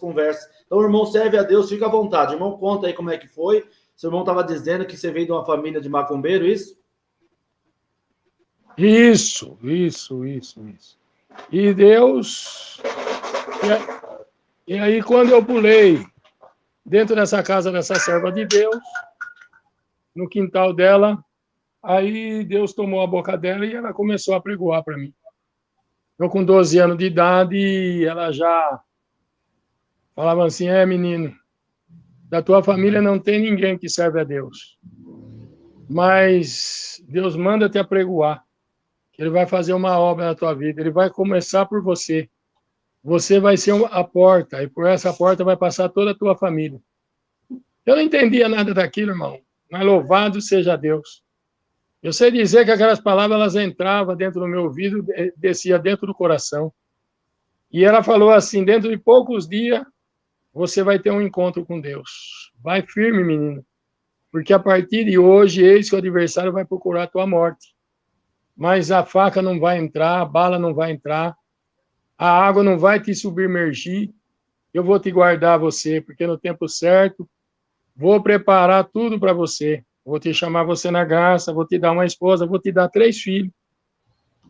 conversa. Então, o irmão serve a Deus, fica à vontade. Irmão, conta aí como é que foi. Seu irmão estava dizendo que você veio de uma família de macumbeiro, isso? Isso. E Deus... E aí, quando eu pulei dentro dessa casa dessa serva de Deus, no quintal dela, aí Deus tomou a boca dela e ela começou a pregoar para mim. Eu, com 12 anos de idade, ela já falava assim: menino, da tua família não tem ninguém que serve a Deus. Mas Deus manda te apregoar, que Ele vai fazer uma obra na tua vida. Ele vai começar por você. Você vai ser a porta, e por essa porta vai passar toda a tua família. Eu não entendia nada daquilo, irmão, mas louvado seja Deus. Eu sei dizer que aquelas palavras, elas entravam dentro do meu ouvido, descia dentro do coração. E ela falou assim: dentro de poucos dias, você vai ter um encontro com Deus. Vai firme, menino, porque a partir de hoje, eis que o adversário vai procurar a tua morte. Mas a faca não vai entrar, a bala não vai entrar, a água não vai te submergir. Eu vou te guardar você, porque no tempo certo, vou preparar tudo para você. Vou te chamar você na graça, vou te dar uma esposa, vou te dar 3 filhos.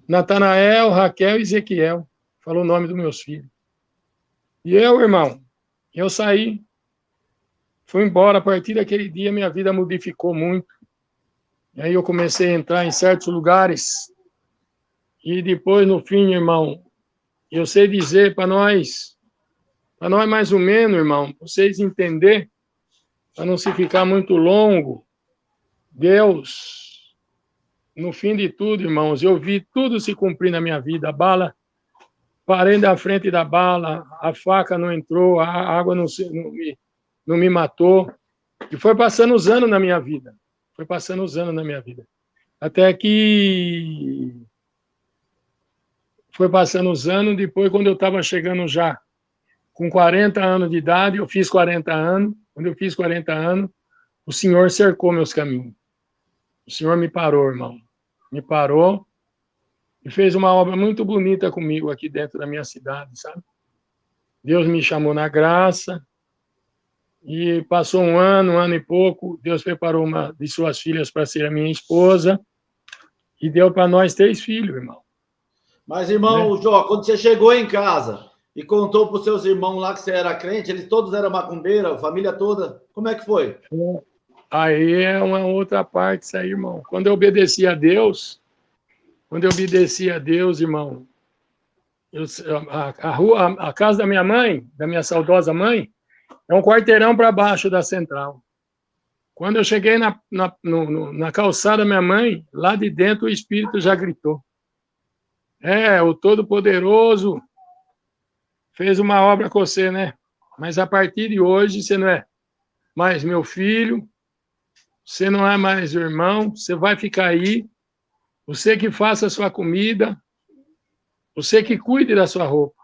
Natanael, Raquel e Ezequiel. Falou o nome dos meus filhos. E eu, irmão, eu saí, fui embora. A partir daquele dia, minha vida modificou muito. E aí eu comecei a entrar em certos lugares. E depois, no fim, irmão, eu sei dizer para nós mais ou menos, irmão, vocês entenderem, para não se ficar muito longo, Deus, no fim de tudo, irmãos, eu vi tudo se cumprir na minha vida. A bala, parei da frente da bala, a faca não entrou, a água não me matou. E foi passando os anos na minha vida. Até que foi passando os anos, depois, quando eu estava chegando já com 40 anos de idade, eu fiz 40 anos. Quando eu fiz 40 anos, o Senhor cercou meus caminhos. O Senhor me parou, irmão. Me parou e fez uma obra muito bonita comigo aqui dentro da minha cidade, sabe? Deus me chamou na graça e passou um ano e pouco. Deus preparou uma de suas filhas para ser a minha esposa e deu para nós 3 filhos, irmão. Mas, irmão, né? Jó, quando você chegou em casa e contou para os seus irmãos lá que você era crente, eles todos eram macumbeira, a família toda, como é que foi? Aí é uma outra parte isso aí, irmão. Quando eu obedeci a Deus, irmão, a casa da minha mãe, da minha saudosa mãe, é um quarteirão para baixo da central. Quando eu cheguei na calçada da minha mãe, lá de dentro o Espírito já gritou. O Todo-Poderoso fez uma obra com você, né? Mas a partir de hoje, você não é mais meu filho, você não é mais o irmão, você vai ficar aí, você que faça a sua comida, você que cuide da sua roupa.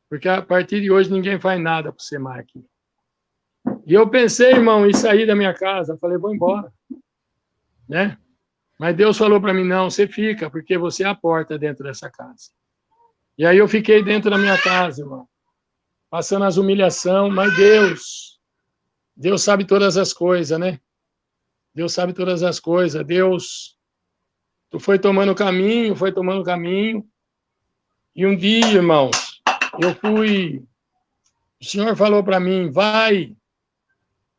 Porque a partir de hoje ninguém faz nada para você mais aqui. E eu pensei, irmão, em sair da minha casa. Eu falei, vou embora. Né? Mas Deus falou para mim, não, você fica, porque você é a porta dentro dessa casa. E aí eu fiquei dentro da minha casa, irmão, passando as humilhações, mas Deus sabe todas as coisas, né? Deus sabe todas as coisas. Deus, tu foi tomando caminho, e um dia, irmãos, o Senhor falou para mim, vai.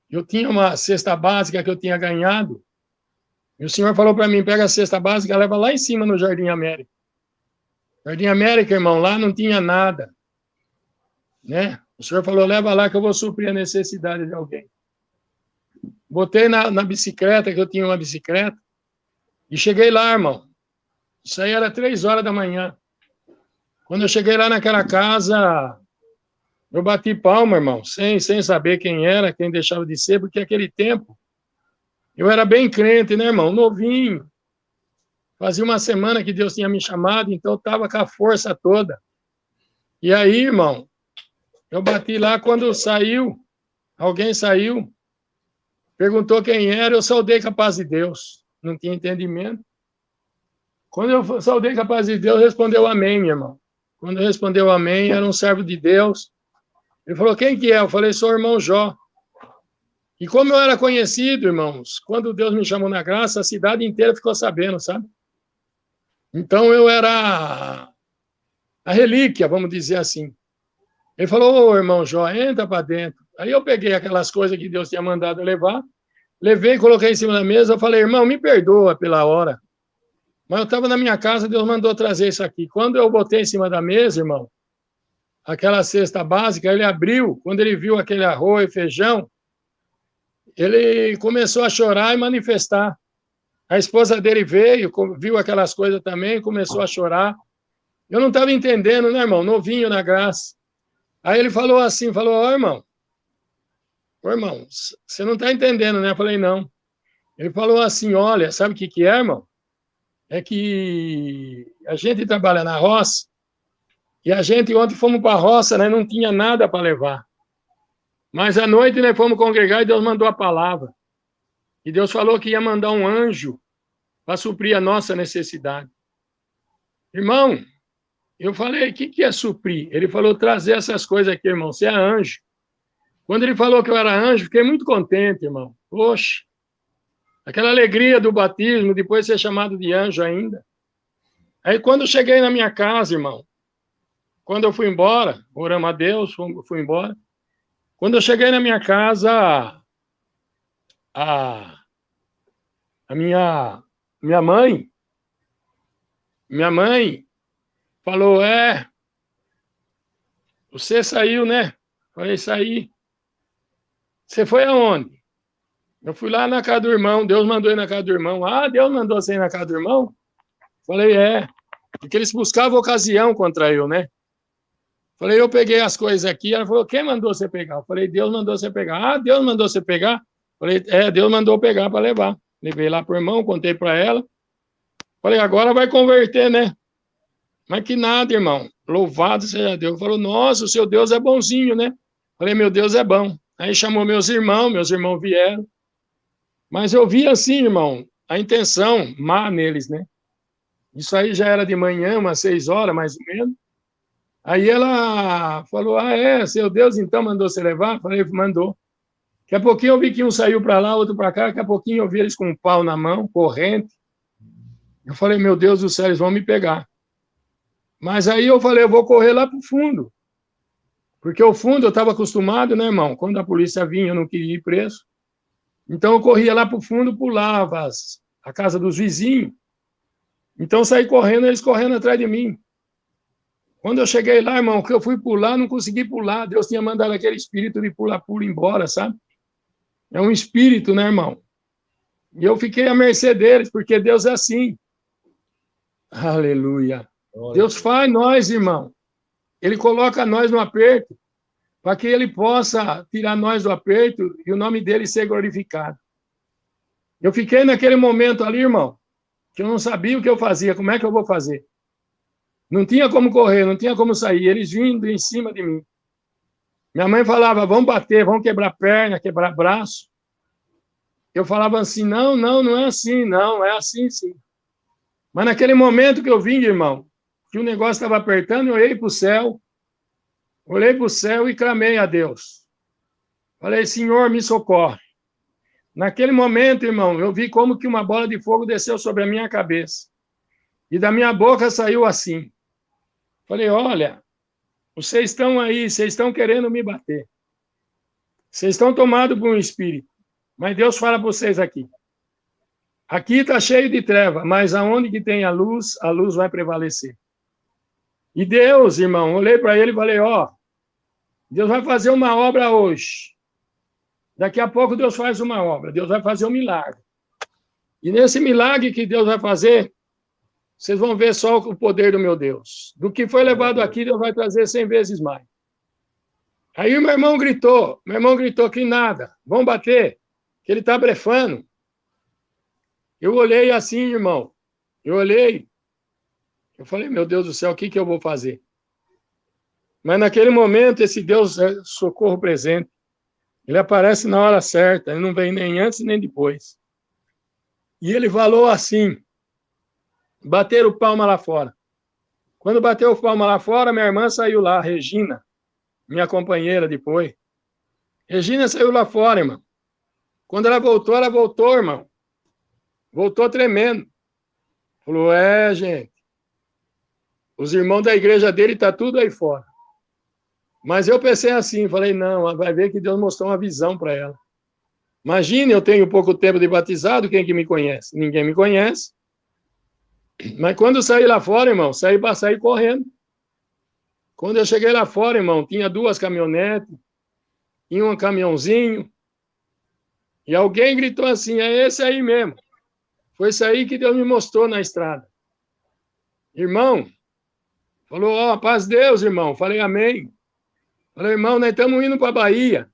Eu tinha uma cesta básica que eu tinha ganhado, e o Senhor falou para mim, pega a cesta básica, leva lá em cima no Jardim América. Jardim América, irmão, lá não tinha nada, né? O Senhor falou, leva lá que eu vou suprir a necessidade de alguém. Botei na bicicleta, que eu tinha uma bicicleta, e cheguei lá, irmão. Isso aí era 3 horas da manhã. Quando eu cheguei lá naquela casa, eu bati palma, irmão, sem saber quem era, quem deixava de ser, porque aquele tempo eu era bem crente, né, irmão? Novinho. Fazia uma semana que Deus tinha me chamado, então eu estava com a força toda. E aí, irmão, eu bati lá, quando alguém saiu, perguntou quem era, eu saudei com a paz de Deus. Não tinha entendimento. Quando eu saudei com a paz de Deus, respondeu amém, meu irmão. Quando respondeu amém, era um servo de Deus. Ele falou, quem que é? Eu falei, sou o irmão Jó. E como eu era conhecido, irmãos, quando Deus me chamou na graça, a cidade inteira ficou sabendo, sabe? Então eu era a relíquia, vamos dizer assim. Ele falou, ô irmão Jó, entra para dentro. Aí eu peguei aquelas coisas que Deus tinha mandado levar, levei, coloquei em cima da mesa, eu falei, irmão, me perdoa pela hora. Mas eu estava na minha casa, Deus mandou trazer isso aqui. Quando eu botei em cima da mesa, irmão, aquela cesta básica, ele abriu, quando ele viu aquele arroz e feijão, ele começou a chorar e manifestar. A esposa dele veio, viu aquelas coisas também, começou a chorar. Eu não estava entendendo, né, irmão? Novinho na graça. Aí ele falou assim, falou, ô, irmão, você não está entendendo, né? Eu falei, não. Ele falou assim, olha, sabe o que é, irmão? É que a gente trabalha na roça e a gente ontem fomos para a roça, né? Não tinha nada para levar. Mas à noite nós fomos congregar e Deus mandou a palavra. E Deus falou que ia mandar um anjo para suprir a nossa necessidade. Irmão, eu falei, o que é suprir? Ele falou, trazer essas coisas aqui, irmão, você é anjo. Quando ele falou que eu era anjo, fiquei muito contente, irmão. Poxa, aquela alegria do batismo, depois de ser chamado de anjo ainda. Aí quando eu cheguei na minha casa, irmão, quando eu fui embora, oramos a Deus, fui embora. Quando eu cheguei na minha casa, a minha mãe falou, você saiu, né? Falei, saí. Você foi aonde? Eu fui lá na casa do irmão, Deus mandou ir na casa do irmão. Ah, Deus mandou você ir na casa do irmão? Falei, porque eles buscavam ocasião contra eu, né? Falei, eu peguei as coisas aqui. Ela falou, quem mandou você pegar? Eu falei, Deus mandou você pegar. Ah, Deus mandou você pegar? Falei, Deus mandou pegar para levar. Levei lá pro irmão, contei para ela. Falei, agora vai converter, né? Mas que nada, irmão. Louvado seja Deus. Falou, nossa, o seu Deus é bonzinho, né? Falei, meu Deus é bom. Aí chamou meus irmãos vieram. Mas eu vi assim, irmão, a intenção má neles, né? Isso aí já era de manhã, umas 6 horas, mais ou menos. Aí ela falou, seu Deus então mandou você levar? Falei, mandou. Daqui a pouquinho eu vi que um saiu para lá, outro para cá, daqui a pouquinho eu vi eles com um pau na mão, corrente. Eu falei, meu Deus do céu, eles vão me pegar. Mas aí eu falei, eu vou correr lá para o fundo. Porque o fundo eu estava acostumado, né, irmão? Quando a polícia vinha, eu não queria ir preso. Então eu corria lá para o fundo, pulava a casa dos vizinhos. Então eu saí correndo, eles correndo atrás de mim. Quando eu cheguei lá, irmão, que eu fui pular, não consegui pular. Deus tinha mandado aquele espírito de pula-pula embora, sabe? É um espírito, né, irmão? E eu fiquei à mercê deles, porque Deus é assim. Aleluia. Deus faz nós, irmão. Ele coloca nós no aperto, para que ele possa tirar nós do aperto e o nome dele ser glorificado. Eu fiquei naquele momento ali, irmão, que eu não sabia o que eu fazia, como é que eu vou fazer? Não tinha como correr, não tinha como sair, eles vindo em cima de mim. Minha mãe falava, vamos bater, vamos quebrar perna, quebrar braço. Eu falava assim, não é assim, não, é assim sim. Mas naquele momento que eu vim, irmão, que o negócio estava apertando, eu olhei para o céu e clamei a Deus. Falei, Senhor, me socorre. Naquele momento, irmão, eu vi como que uma bola de fogo desceu sobre a minha cabeça. E da minha boca saiu assim. Falei, olha, vocês estão aí, vocês estão querendo me bater. Vocês estão tomados por um espírito. Mas Deus fala para vocês aqui. Aqui está cheio de treva, mas aonde que tem a luz vai prevalecer. E Deus, irmão, olhei para ele e falei, Deus vai fazer uma obra hoje. Daqui a pouco Deus faz uma obra, Deus vai fazer um milagre. E nesse milagre que Deus vai fazer, vocês vão ver só o poder do meu Deus. Do que foi levado aqui, Deus vai trazer 100 vezes mais. Aí meu irmão gritou que nada, vão bater, que ele está blefando. Eu olhei assim, irmão, eu falei, meu Deus do céu, o que eu vou fazer? Mas naquele momento, esse Deus é socorro presente. Ele aparece na hora certa, ele não vem nem antes nem depois. E ele falou assim, bateram o palma lá fora. Quando bateu o palma lá fora, minha irmã saiu lá, Regina, minha companheira depois. Regina saiu lá fora, irmão. Quando ela voltou, irmão. Voltou tremendo. Falou, gente, os irmãos da igreja dele tá tudo aí fora. Mas eu pensei assim, falei, não, vai ver que Deus mostrou uma visão para ela. Imagine, eu tenho pouco tempo de batizado, quem que me conhece? Ninguém me conhece. Mas quando eu saí lá fora, irmão, saí correndo. Quando eu cheguei lá fora, irmão, tinha 2 caminhonetes, tinha um caminhãozinho, e alguém gritou assim, é esse aí mesmo. Foi isso aí que Deus me mostrou na estrada. Irmão, falou, paz de Deus, irmão. Falei, amém. Falei, irmão, nós estamos indo para a Bahia.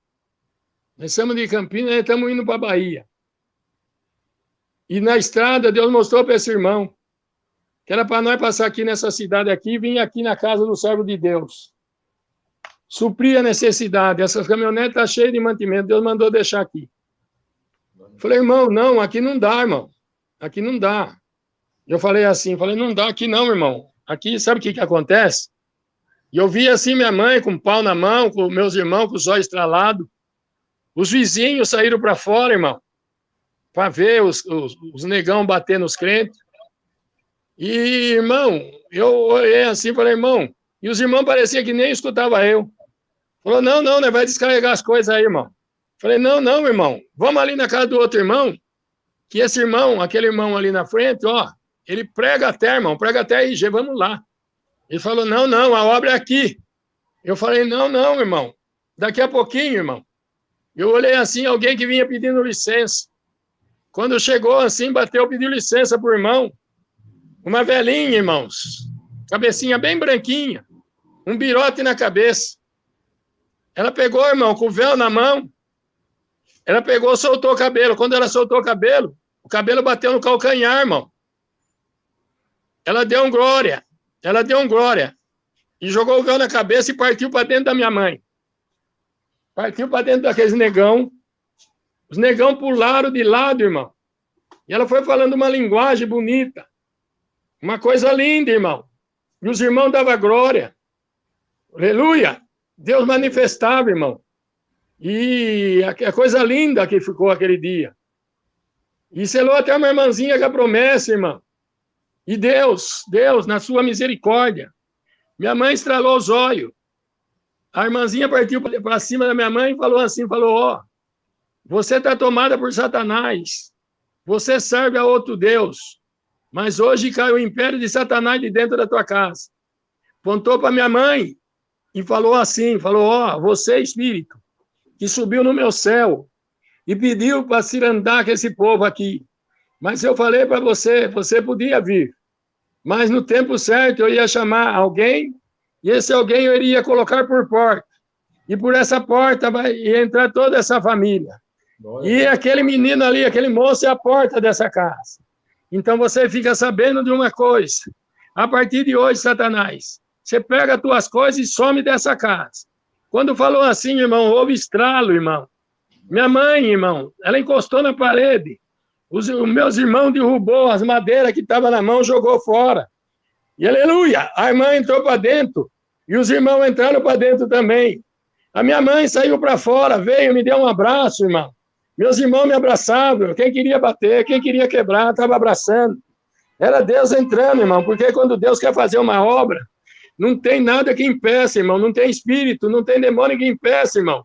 Nós somos de Campinas, nós estamos indo para a Bahia. E na estrada, Deus mostrou para esse irmão que era para nós passar aqui nessa cidade aqui e vir aqui na casa do servo de Deus. Suprir a necessidade. Essas caminhonetes estão cheias de mantimento. Deus mandou deixar aqui. Falei, irmão, não, aqui não dá, irmão. Aqui não dá. Eu falei assim, não dá aqui não, irmão. Aqui, sabe o que acontece? E eu vi assim minha mãe com o pau na mão, com meus irmãos com os olhos estralados. Os vizinhos saíram para fora, irmão, para ver os negão bater nos crentes. E, irmão, eu olhei assim, falei, irmão, e os irmãos pareciam que nem escutavam eu. Falou, não, né, vai descarregar as coisas aí, irmão. Falei, não, irmão, vamos ali na casa do outro irmão, que esse irmão, aquele irmão ali na frente, ele prega até, irmão, prega até aí, vamos lá. Ele falou, não, a obra é aqui. Eu falei, não, irmão, daqui a pouquinho, irmão. Eu olhei assim, alguém que vinha pedindo licença. Quando chegou assim, pediu licença pro irmão. Uma velhinha, irmãos, cabecinha bem branquinha, um birote na cabeça. Ela pegou, irmão, com o véu na mão, ela pegou, soltou o cabelo. Quando ela soltou o cabelo bateu no calcanhar, irmão. Ela deu um glória, e jogou o véu na cabeça e partiu para dentro da minha mãe. Partiu para dentro daqueles negão. Os negão pularam de lado, irmão. E ela foi falando uma linguagem bonita. Uma coisa linda, irmão. E os irmãos davam glória. Aleluia! Deus manifestava, irmão. E a coisa linda que ficou aquele dia. E selou até uma irmãzinha com a promessa, irmão. E Deus, na sua misericórdia. Minha mãe estralou os olhos. A irmãzinha partiu para cima da minha mãe e falou assim, você está tomada por Satanás. Você serve a outro Deus. Mas hoje caiu o império de Satanás de dentro da tua casa. Apontou para minha mãe e falou assim, você, espírito, que subiu no meu céu e pediu para se andar com esse povo aqui. Mas eu falei para você podia vir. Mas no tempo certo eu ia chamar alguém e esse alguém eu iria colocar por porta. E por essa porta ia entrar toda essa família. E aquele menino ali, aquele moço é a porta dessa casa. Então você fica sabendo de uma coisa. A partir de hoje, Satanás, você pega as tuas coisas e some dessa casa. Quando falou assim, irmão, houve estralo, irmão. Minha mãe, irmão, ela encostou na parede. Os meus irmãos derrubou as madeiras que estavam na mão, jogou fora. E aleluia, a irmã entrou para dentro e os irmãos entraram para dentro também. A minha mãe saiu para fora, veio, me deu um abraço, irmão. Meus irmãos me abraçavam, quem queria bater, quem queria quebrar, estava abraçando. Era Deus entrando, irmão, porque quando Deus quer fazer uma obra, não tem nada que impeça, irmão, não tem espírito, não tem demônio que impeça, irmão.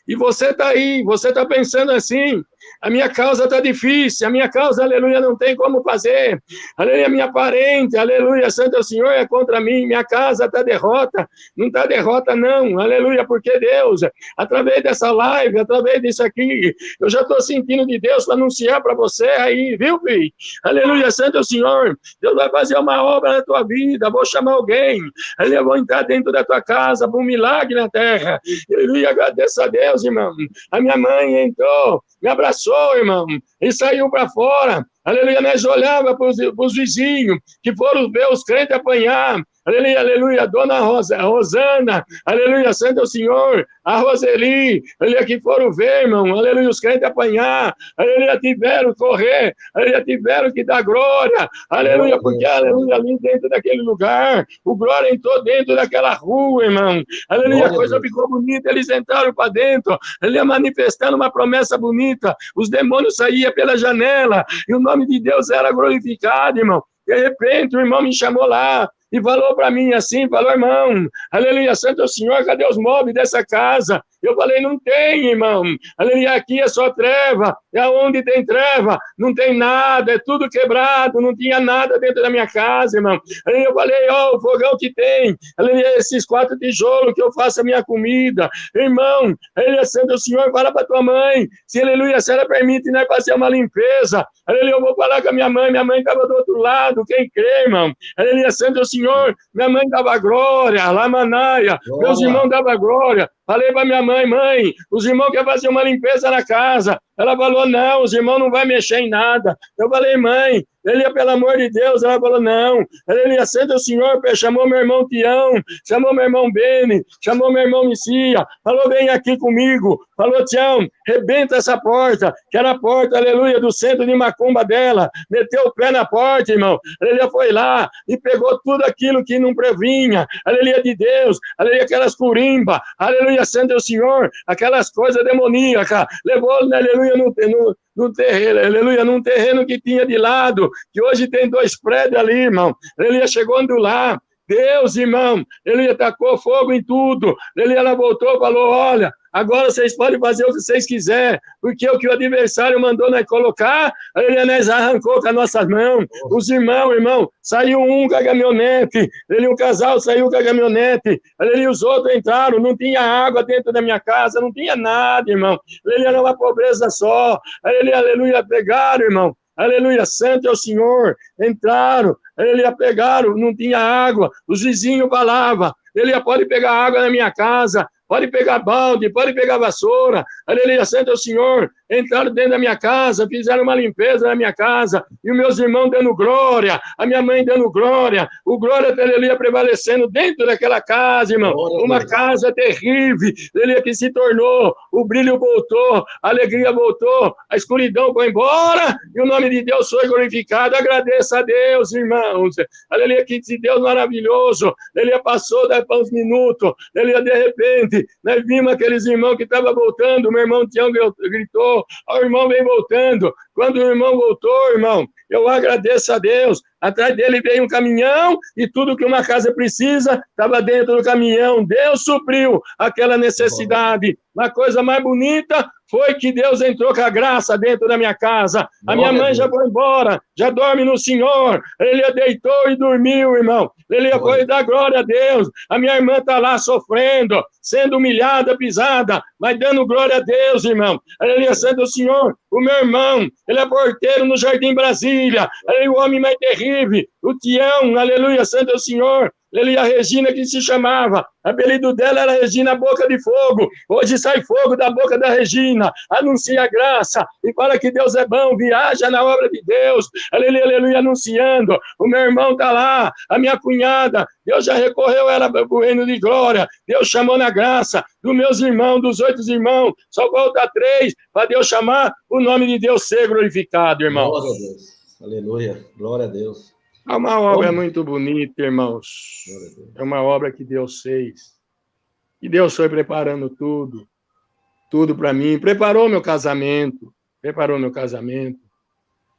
E você está aí, você está pensando assim, a minha causa está difícil, a minha causa, aleluia, não tem como fazer, aleluia, minha parente, aleluia, Santo é o Senhor é contra mim, minha casa está derrota, não está derrota não, aleluia, porque Deus, através dessa live, através disso aqui, eu já estou sentindo de Deus para anunciar para você aí, viu, filho? Aleluia, Santo é o Senhor, Deus vai fazer uma obra na tua vida, vou chamar alguém, aleluia, vou entrar dentro da tua casa para um milagre na terra, aleluia, agradeço a Deus, irmão, a minha mãe entrou, me abraçou, irmão, e saiu para fora. Aleluia, nós olhávamos para os vizinhos que foram ver os crentes apanhar. aleluia, aleluia, Dona Rosana, aleluia, Santo é o Senhor, a Roseli, aleluia, que foram ver, irmão, aleluia, os crentes apanhar, aleluia, tiveram que correr, aleluia, tiveram que dar glória, aleluia, porque, aleluia, ali dentro daquele lugar, o glória entrou dentro daquela rua, irmão, aleluia, a coisa ficou bonita, eles entraram para dentro, aleluia, manifestando uma promessa bonita, os demônios saíam pela janela, e o nome de Deus era glorificado, irmão. De repente, o irmão me chamou lá e falou para mim assim, falou, irmão, aleluia, Santo é o Senhor, cadê os móveis dessa casa? Eu falei, não tem, irmão, aleluia, aqui é só treva, é onde tem treva, não tem nada, é tudo quebrado, não tinha nada dentro da minha casa, irmão. Aí eu falei, ó, o fogão que tem, aleluia, esses 4 tijolos que eu faço a minha comida, irmão, aleluia, Santo é o Senhor, fala para tua mãe, se aleluia, se ela permite, nós fazer uma limpeza, aleluia, eu vou falar com a minha mãe estava do outro lado, quem crê, irmão, aleluia, Santo é o Senhor, minha mãe dava glória, Lamanaia, meus irmãos davam glória, falei para minha mãe, os irmãos querem fazer uma limpeza na casa, ela falou, não, os irmãos não vão mexer em nada, eu falei, mãe, ele ia, pelo amor de Deus, ela falou, não, ele ia, Santo o Senhor, chamou meu irmão Tião, chamou meu irmão Beni, chamou meu irmão Missia, falou, vem aqui comigo, falou, Tião, rebenta essa porta, que era a porta, aleluia, do centro de macumba dela, meteu o pé na porta, irmão, aleluia, foi lá e pegou tudo aquilo que não previnha, aleluia de Deus, aleluia, aquelas curimba, aleluia, Santo é o Senhor, aquelas coisas demoníacas, levou, aleluia, no terreno, aleluia, num terreno que tinha de lado, que hoje tem 2 prédios ali, irmão, aleluia, chegando lá, Deus, irmão, ele tacou fogo em tudo, ela voltou e falou, olha, agora vocês podem fazer o que vocês quiserem, porque o que o adversário mandou nós colocar, ele nós arrancou com as nossas mãos, os irmãos, irmão, saiu um com a caminhonete, um casal saiu com a caminhonete, os outros entraram, não tinha água dentro da minha casa, não tinha nada, irmão, era uma pobreza só, aleluia, pegaram, irmão, aleluia, Santo é o Senhor, entraram, aleluia, pegaram, não tinha água, os vizinhos falavam, ele pode pegar água na minha casa, pode pegar balde, pode pegar vassoura, aleluia, Santo é o Senhor, entraram dentro da minha casa, fizeram uma limpeza na minha casa, e os meus irmãos dando glória, a minha mãe dando glória, o glória, aleluia, prevalecendo dentro daquela casa, irmão, uma casa terrível, aleluia, que se tornou, o brilho voltou, a alegria voltou, a escuridão foi embora, e o nome de Deus foi glorificado, agradeça a Deus, irmãos, aleluia, que esse Deus maravilhoso, aleluia, passou daí para uns minutos, aleluia, de repente, nós vimos aqueles irmãos que estavam voltando, o meu irmão Tião gritou, o irmão vem voltando, quando o irmão voltou, irmão, eu agradeço a Deus, atrás dele veio um caminhão, e tudo que uma casa precisa, estava dentro do caminhão, Deus supriu aquela necessidade, uma coisa mais bonita, foi que Deus entrou com a graça dentro da minha casa, a minha mãe já foi embora, já dorme no Senhor, ele deitou e dormiu, irmão, ele foi dar glória a Deus, a minha irmã está lá sofrendo, sendo humilhada, pisada, mas dando glória a Deus, irmão, ele sendo o Senhor, o meu irmão, ele é porteiro no Jardim Brasília, ele é o homem mais terrível, o Tião, aleluia, santo é o Senhor, ele a Regina que se chamava, o apelido dela era Regina Boca de Fogo, hoje sai fogo da boca da Regina, anuncia a graça, e fala que Deus é bom, viaja na obra de Deus, aleluia, aleluia, anunciando, o meu irmão está lá, a minha cunhada, Deus já recorreu ela para o reino de glória, Deus chamou na graça, dos meus irmãos, dos 8 irmãos, só falta 3, para Deus chamar o nome de Deus ser glorificado, irmão. Glória a Deus, aleluia, glória a Deus. É uma obra muito bonita, irmãos. É uma obra que Deus fez. E Deus foi preparando tudo para mim. Preparou meu casamento,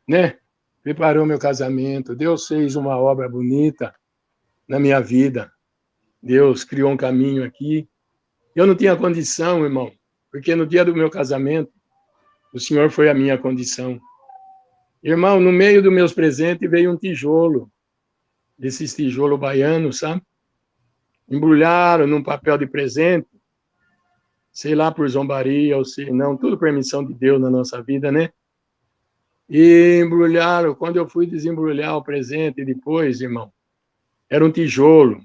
né? Preparou meu casamento. Deus fez uma obra bonita na minha vida. Deus criou um caminho aqui. Eu não tinha condição, irmão, porque no dia do meu casamento, o Senhor foi a minha condição. Irmão, no meio dos meus presentes veio um tijolo, desses tijolos baianos, sabe? Embrulharam num papel de presente, sei lá por zombaria ou sei não, tudo permissão de Deus na nossa vida, né? E embrulharam, quando eu fui desembrulhar o presente depois, irmão, era um tijolo.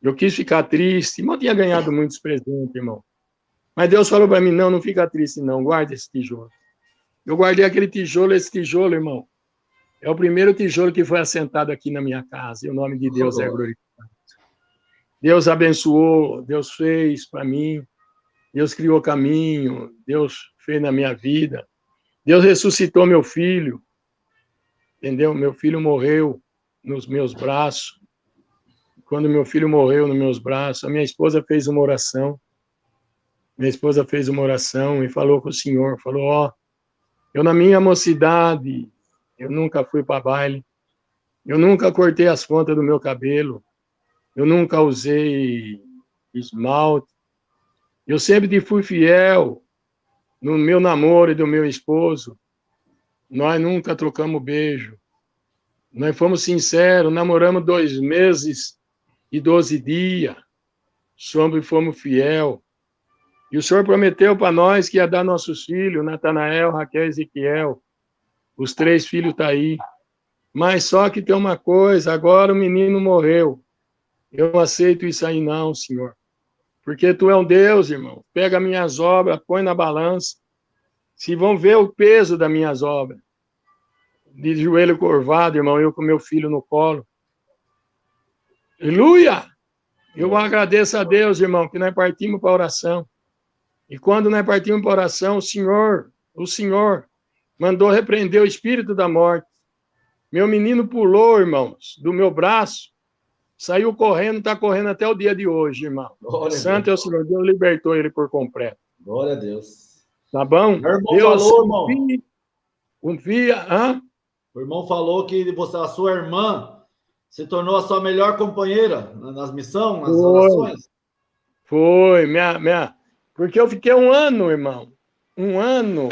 Eu quis ficar triste, não tinha ganhado muitos presentes, irmão. Mas Deus falou para mim, não fica triste não, guarda esse tijolo. Eu guardei aquele tijolo, esse tijolo, irmão, é o primeiro tijolo que foi assentado aqui na minha casa, e o nome de Deus é glorificado. Deus abençoou, Deus fez para mim, Deus criou caminho, Deus fez na minha vida. Deus ressuscitou meu filho, entendeu? Meu filho morreu nos meus braços. Quando meu filho morreu nos meus braços, a minha esposa fez uma oração. Minha esposa fez uma oração e falou com o Senhor, falou, ó, eu na minha mocidade, eu nunca fui para baile, eu nunca cortei as pontas do meu cabelo, eu nunca usei esmalte, eu sempre te fui fiel no meu namoro e do meu esposo, nós nunca trocamos beijo, nós fomos sinceros, namoramos 2 meses e 12 dias, fomos fiel. E o Senhor prometeu para nós que ia dar nossos filhos, Natanael, Raquel e Ezequiel. Os 3 filhos estão aí. Mas só que tem uma coisa, agora o menino morreu. Eu não aceito isso aí não, Senhor. Porque Tu é um Deus, irmão. Pega minhas obras, põe na balança. Se vão ver o peso das minhas obras. De joelho curvado, irmão, eu com meu filho no colo. Aleluia! Eu agradeço a Deus, irmão, que nós partimos para a oração. E quando nós partimos para a oração, o Senhor mandou repreender o espírito da morte. Meu menino pulou, irmãos, do meu braço, saiu correndo, está correndo até o dia de hoje, irmão. Santo é o Senhor, Deus libertou ele por completo. Glória a Deus. Tá bom? Meu irmão Deus falou, irmão. Confia. O irmão falou que a sua irmã se tornou a sua melhor companheira nas missões, nas orações. Foi, porque eu fiquei 1 ano, irmão. 1 ano.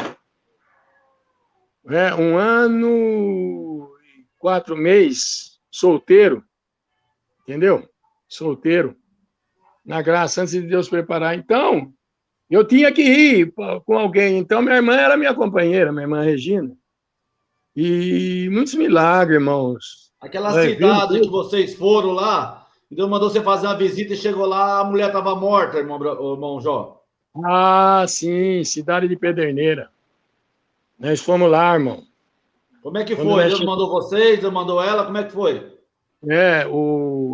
1 ano e 4 meses, solteiro. Entendeu? Solteiro. Na graça, antes de Deus preparar. Então, eu tinha que ir com alguém. Então, minha irmã era minha companheira, minha irmã Regina. E muitos milagres, irmãos. Aquela cidade que vocês foram lá, Deus mandou você fazer uma visita e chegou lá, a mulher estava morta, irmão Jó. Ah, sim, cidade de Pederneira. Nós fomos lá, irmão. Como é que foi? Deus mandou vocês, Deus mandou ela, como é que foi?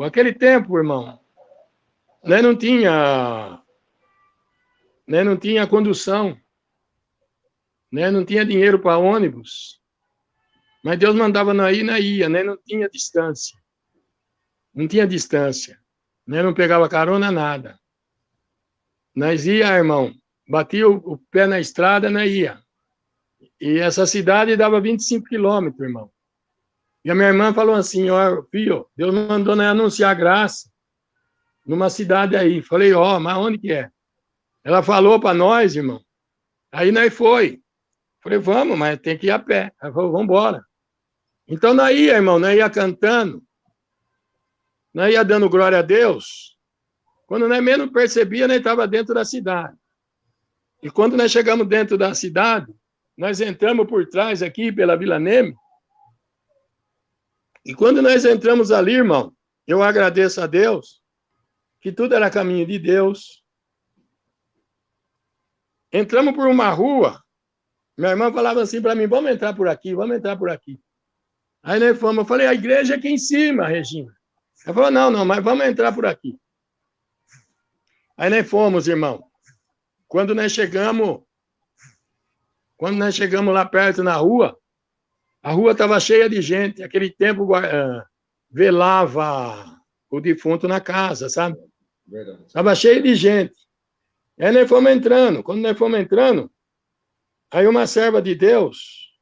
Aquele tempo, irmão, nós não tinha condução, não tinha dinheiro para ônibus, mas Deus mandava nós ir, nós ia, não tinha distância, não pegava carona, nada. Nós ia, irmão, batia o pé na estrada, nós ia. E essa cidade dava 25 quilômetros, irmão. E a minha irmã falou assim, ó, filho, Deus mandou nós anunciar graça numa cidade aí. Falei, ó, mas onde que é? Ela falou para nós, irmão. Aí nós foi. Falei, vamos, mas tem que ir a pé. Ela falou, vamos embora. Então nós ia, irmão, nós ia cantando, nós ia dando glória a Deus. Quando nós menos percebia, nós estava dentro da cidade. E quando nós chegamos dentro da cidade, nós entramos por trás aqui, pela Vila Neme. E quando nós entramos ali, irmão, eu agradeço a Deus, que tudo era caminho de Deus. Entramos por uma rua, minha irmã falava assim para mim, vamos entrar por aqui, vamos entrar por aqui. Aí nós fomos, eu falei, a igreja é aqui em cima, Regina. Ela falou, não, mas vamos entrar por aqui. Aí nós fomos, irmão. Quando nós chegamos lá perto na rua, a rua estava cheia de gente. Aquele tempo velava o defunto na casa, sabe? Estava cheio de gente. Aí nós fomos entrando. Quando nós fomos entrando, aí uma serva de Deus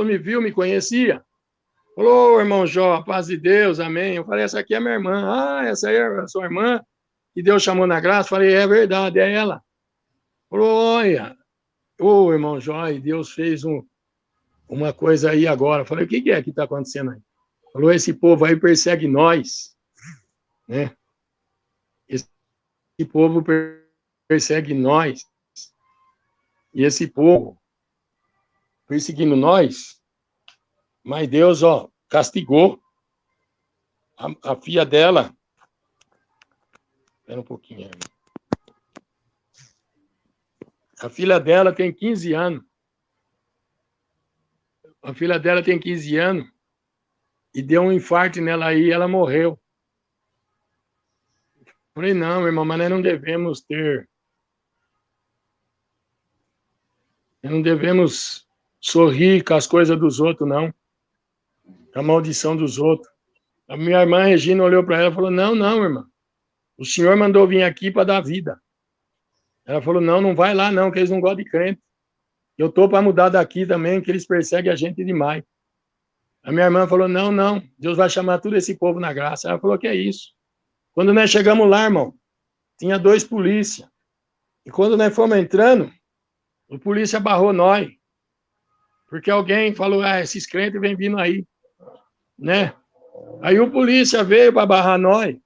me viu, me conhecia. Falou, oh, irmão Jó, paz de Deus, amém. Eu falei, essa aqui é minha irmã. Ah, essa aí é a sua irmã, que Deus chamou na graça. Falei, é verdade, é ela. Falou, olha, ô, irmão Jó, e Deus fez uma coisa aí agora. Falei, o que é que está acontecendo aí? Falou, esse povo aí persegue nós, né? Esse povo persegue nós. E esse povo perseguindo nós, mas Deus, ó, castigou a filha dela. Espera um pouquinho, irmão. A filha dela tem 15 anos. A filha dela tem 15 anos e deu um infarto nela aí e ela morreu. Falei, não, irmão, mas nós não devemos ter. Nós não devemos sorrir com as coisas dos outros, não. Com a maldição dos outros. A minha irmã Regina olhou para ela e falou, não, não, irmã. O senhor mandou vir aqui para dar vida. Ela falou, não, não vai lá não, que eles não gostam de crente. Eu estou para mudar daqui também, que eles perseguem a gente demais. A minha irmã falou, não, não, Deus vai chamar todo esse povo na graça. Ela falou, que é isso? Quando nós chegamos lá, irmão, tinha 2 polícia. E quando nós fomos entrando, o polícia barrou nós. Porque alguém falou, esses crentes vêm vindo aí, né? Aí o polícia veio para barrar nós,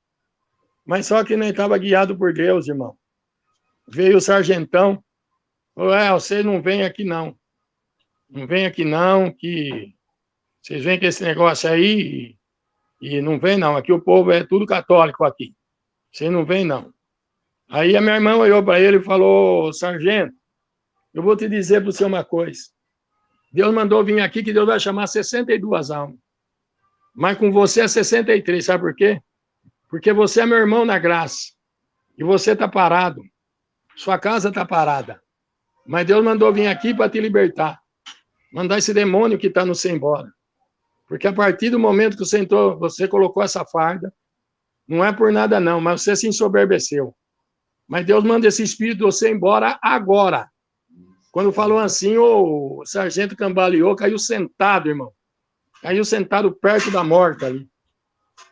mas só que nós estava guiado por Deus, irmão. Veio o sargentão, falou, você não vem aqui não. Não vem aqui não, que vocês vêm com esse negócio aí e não vem não. Aqui o povo é tudo católico aqui. Vocês não vem não. Aí a minha irmã olhou para ele e falou, sargento, eu vou te dizer para você uma coisa. Deus mandou vir aqui que Deus vai chamar 62 almas. Mas com você é 63, sabe por quê? Porque você é meu irmão na graça. E você está parado. Sua casa está parada. Mas Deus mandou vir aqui para te libertar. Mandar esse demônio que está no você embora. Porque a partir do momento que você entrou, você colocou essa farda, não é por nada não, mas você se ensoberbeceu. Mas Deus manda esse espírito de você embora agora. Quando falou assim, o sargento cambaleou, caiu sentado, irmão. Caiu sentado perto da morta ali.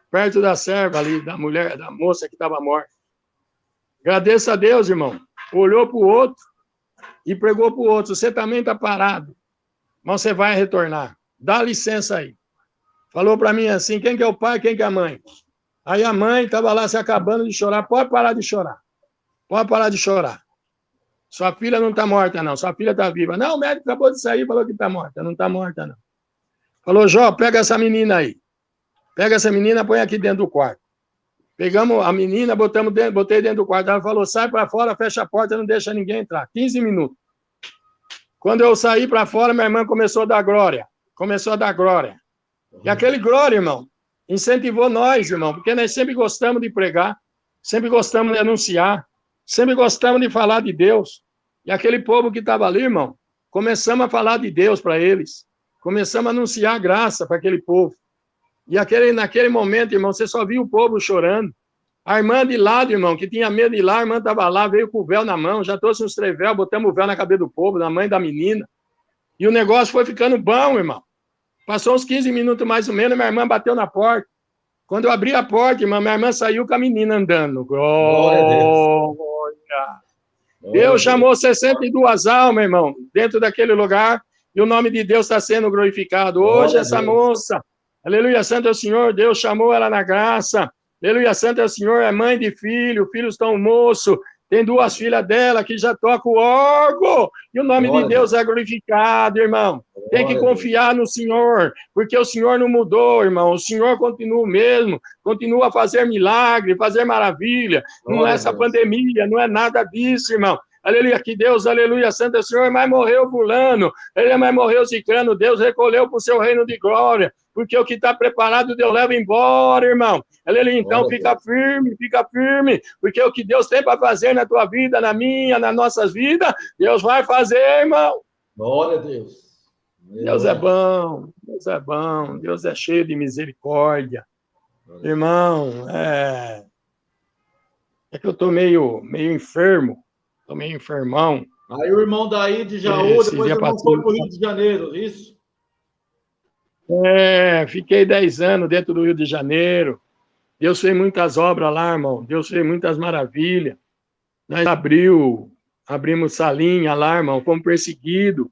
Perto da serva ali, da mulher, da moça que estava morta. Agradeça a Deus, irmão. Olhou para o outro e pregou para o outro. Você também está parado, mas você vai retornar. Dá licença aí. Falou para mim assim, quem que é o pai, quem que é a mãe? Aí a mãe estava lá se acabando de chorar. Pode parar de chorar. Pode parar de chorar. Sua filha não está morta, não. Sua filha está viva. Não, o médico acabou de sair e falou que está morta. Não está morta, não. Falou, Jó, pega essa menina aí. Pega essa menina, põe aqui dentro do quarto. Pegamos a menina, botei dentro do quarto. Ela falou, sai para fora, fecha a porta, não deixa ninguém entrar. 15 minutos. Quando eu saí para fora, minha irmã começou a dar glória. Começou a dar glória. E aquele glória, irmão, incentivou nós, irmão, porque nós sempre gostamos de pregar, sempre gostamos de anunciar, sempre gostamos de falar de Deus. E aquele povo que estava ali, irmão, começamos a falar de Deus para eles. Começamos a anunciar graça para aquele povo. E naquele momento, irmão, você só viu o povo chorando. A irmã de lado, irmão, que tinha medo de ir lá, a irmã estava lá, veio com o véu na mão, já trouxe uns trevéu, botamos o véu na cabeça do povo, da mãe da menina. E o negócio foi ficando bom, irmão. Passou uns 15 minutos mais ou menos, minha irmã bateu na porta. Quando eu abri a porta, irmão, minha irmã saiu com a menina andando. Glória a Deus. Deus chamou 62 almas, irmão, dentro daquele lugar, e o nome de Deus está sendo glorificado. Hoje essa moça, aleluia, santo é o Senhor, Deus chamou ela na graça. Aleluia, santo é o Senhor, é mãe de filho, filhos tão moço, tem 2 filhas dela que já tocam o órgão, e o nome de Deus é glorificado, irmão. Tem que confiar no Senhor, porque o Senhor não mudou, irmão. O Senhor continua o mesmo, continua a fazer milagre, fazer maravilha. Não é essa pandemia, não é nada disso, irmão. Aleluia, que Deus, aleluia, santo é o Senhor, mas morreu fulano, ele mas morreu ciclano, Deus recolheu para o seu reino de glória, porque o que está preparado, Deus leva embora, irmão. Aleluia, então fica firme, porque o que Deus tem para fazer na tua vida, na minha, nas nossas vidas, Deus vai fazer, irmão. Glória a Deus. Deus é bom, Deus é bom, Deus é cheio de misericórdia. Irmão, é que eu estou meio enfermo. Tô meio enfermão. Aí o irmão daí de Jaú, depois o irmão foi para o Rio de Janeiro, isso? Fiquei 10 anos dentro do Rio de Janeiro. Deus fez muitas obras lá, irmão. Deus fez muitas maravilhas. Nós abrimos salinha lá, irmão, fomos perseguidos.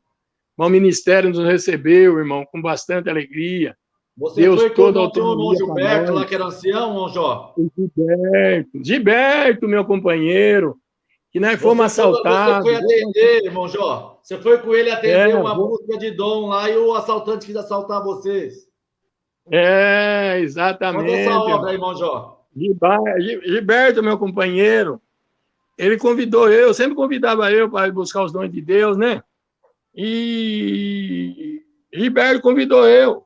O ministério nos recebeu, irmão, com bastante alegria. Você Deus foi com o irmão Gilberto lá, que era ancião, irmão Jó? Gilberto, meu companheiro. Que nós fomos assaltados. Você foi atender, irmão Jó. Você foi com ele atender uma busca de dom lá e o assaltante quis assaltar vocês. Exatamente. Conta essa obra aí, irmão Jó. Gilberto, meu companheiro, ele convidou eu sempre convidava eu para buscar os dons de Deus, né? E Gilberto convidou eu.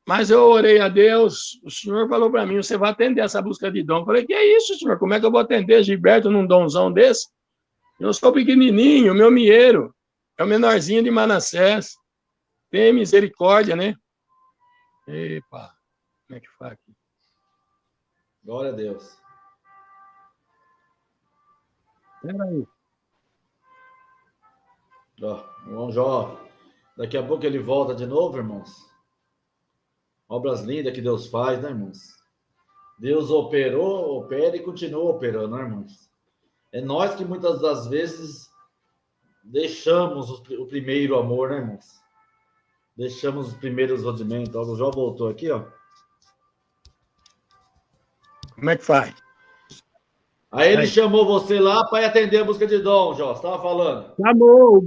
Mas eu orei a Deus, o senhor falou para mim, você vai atender essa busca de dom. Eu falei, que é isso, senhor? Como é que eu vou atender Gilberto num donzão desse? Eu sou pequenininho, meu mieiro é o menorzinho de Manassés. Tem misericórdia, né? Epa, como é que faz aqui? Glória a Deus. Peraí. Ó, o irmão Jó, daqui a pouco ele volta de novo, irmãos. Obras lindas que Deus faz, né, irmãos? Deus operou, opera e continua operando, né, irmãos? É nós que muitas das vezes deixamos o primeiro amor, né, irmãos? Deixamos os primeiros rudimentos. Ó, o Jó voltou aqui, ó. Como é que faz? Aí ele chamou você lá para atender a busca de dom, Jó. Você estava falando. Chamou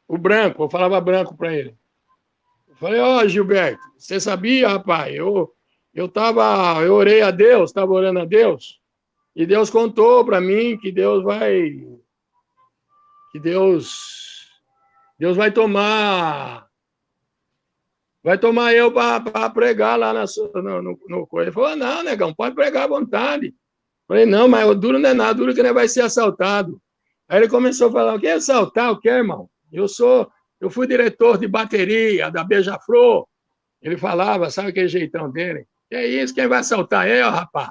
o branco, eu falava branco para ele. Eu falei, ó, Gilberto, você sabia, rapaz? Eu orei a Deus, estava orando a Deus, e Deus contou para mim que Deus vai tomar eu para pregar lá no coisa. Ele falou, não, negão, pode pregar à vontade. Eu falei, não, mas o duro não é nada, duro que não vai ser assaltado. Aí ele começou a falar, o que é assaltar? O que, irmão? Eu fui diretor de bateria da Beija-Flor. Ele falava, sabe aquele jeitão dele? Que é isso, quem vai assaltar é eu, rapaz?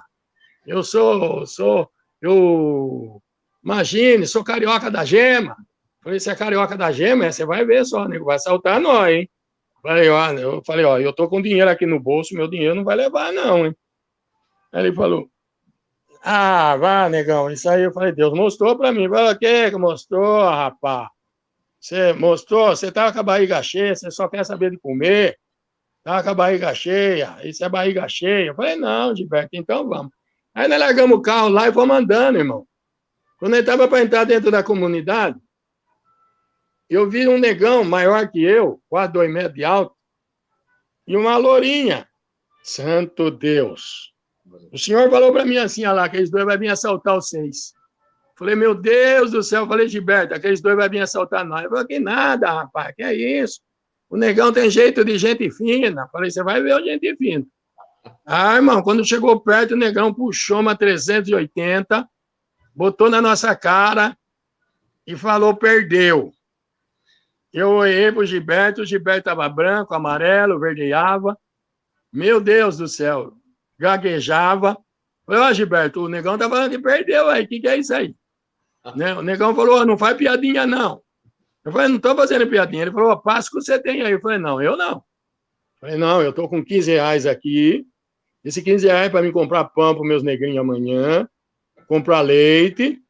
Imagine, sou carioca da gema. Eu falei, você é carioca da gema? Você vai ver só, nego, vai assaltar nós, hein? Eu falei, ó, eu tô com dinheiro aqui no bolso, meu dinheiro não vai levar, não, hein? Aí ele falou, ah, vá, negão, isso aí eu falei, Deus mostrou pra mim. Falei, o que mostrou, rapaz? Você mostrou, você tava com a barriga cheia, você só quer saber de comer, tava com a barriga cheia, isso é barriga cheia. Eu falei, não, Gilberto, então vamos. Aí nós largamos o carro lá e fomos andando, irmão. Quando ele tava para entrar dentro da comunidade, eu vi um negão maior que eu, quase 2 metros de alto, e uma lourinha. Santo Deus. O senhor falou para mim assim, olha lá, aqueles dois vão vir assaltar vocês. Falei, meu Deus do céu. Falei, Gilberto, aqueles dois vão vir assaltar nós. Ele falou, que nada, rapaz, que é isso? O negão tem jeito de gente fina. Falei, você vai ver o gente fina. Ah, irmão, quando chegou perto, o negão puxou uma 380, botou na nossa cara e falou, perdeu. Eu olhei para o Gilberto estava branco, amarelo, verdeava. Meu Deus do céu, gaguejava. Falei, ó, Gilberto, o negão tá falando que perdeu aí, o que é isso aí? Né? O negão falou, não faz piadinha, não. Eu falei, não estou fazendo piadinha. Ele falou, passa o que você tem aí. Eu falei, não, eu não. Eu falei, não, eu estou com 15 reais aqui. Esse 15 reais para mim comprar pão para meus negrinhos amanhã, comprar leite.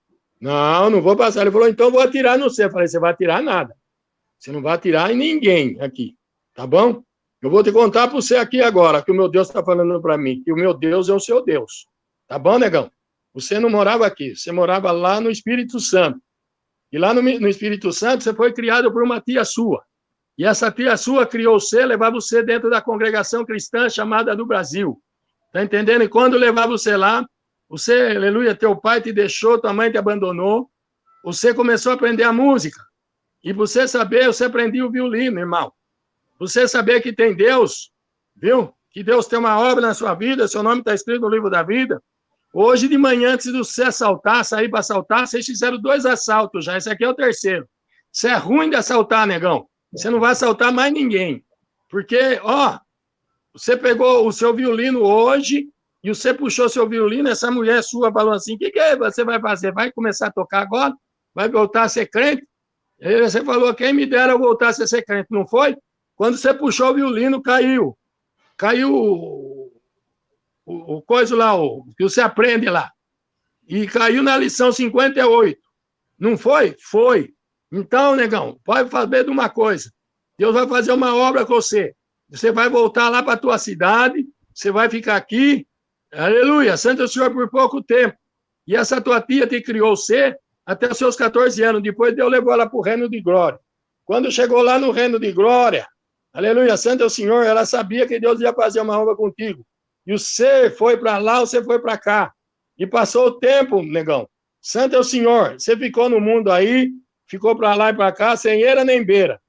Não, não vou passar. Ele falou, então eu vou atirar no você. Eu falei, você vai atirar nada. Você não vai atirar em ninguém aqui, tá bom? Eu vou te contar para você aqui agora, que o meu Deus está falando para mim, que o meu Deus é o seu Deus. Tá bom, negão? Você não morava aqui, você morava lá no Espírito Santo. E lá no Espírito Santo, você foi criado por uma tia sua. E essa tia sua criou você, levava você dentro da congregação cristã chamada do Brasil. Tá entendendo? E quando levava você lá, você, aleluia, teu pai te deixou, tua mãe te abandonou, você começou a aprender a música. E você saber, você aprendia o violino, irmão. Você saber que tem Deus, viu? Que Deus tem uma obra na sua vida, seu nome está escrito no livro da vida. Hoje de manhã, antes de você assaltar, sair para assaltar, vocês fizeram 2 assaltos já. Esse aqui é o 3º. Você é ruim de assaltar, negão. Você não vai assaltar mais ninguém. Porque, ó, você pegou o seu violino hoje e você puxou seu violino, essa mulher sua falou assim, o que você vai fazer? Vai começar a tocar agora? Vai voltar a ser crente? Aí você falou, quem me dera eu voltasse a ser crente, não foi? Quando você puxou o violino, caiu o coisa lá, o que você aprende lá. E caiu na lição 58. Não foi? Foi. Então, negão, pode saber de uma coisa. Deus vai fazer uma obra com você. Você vai voltar lá para a tua cidade, você vai ficar aqui, aleluia, santo é o Senhor por pouco tempo. E essa tua tia te criou você até os seus 14 anos. Depois Deus levou ela para o reino de glória. Quando chegou lá no reino de glória, aleluia, santo é o Senhor, ela sabia que Deus ia fazer uma obra contigo. E você foi para lá, você foi para cá. E passou o tempo, negão. Santo é o Senhor. Você ficou no mundo aí, ficou para lá e para cá, sem eira nem beira.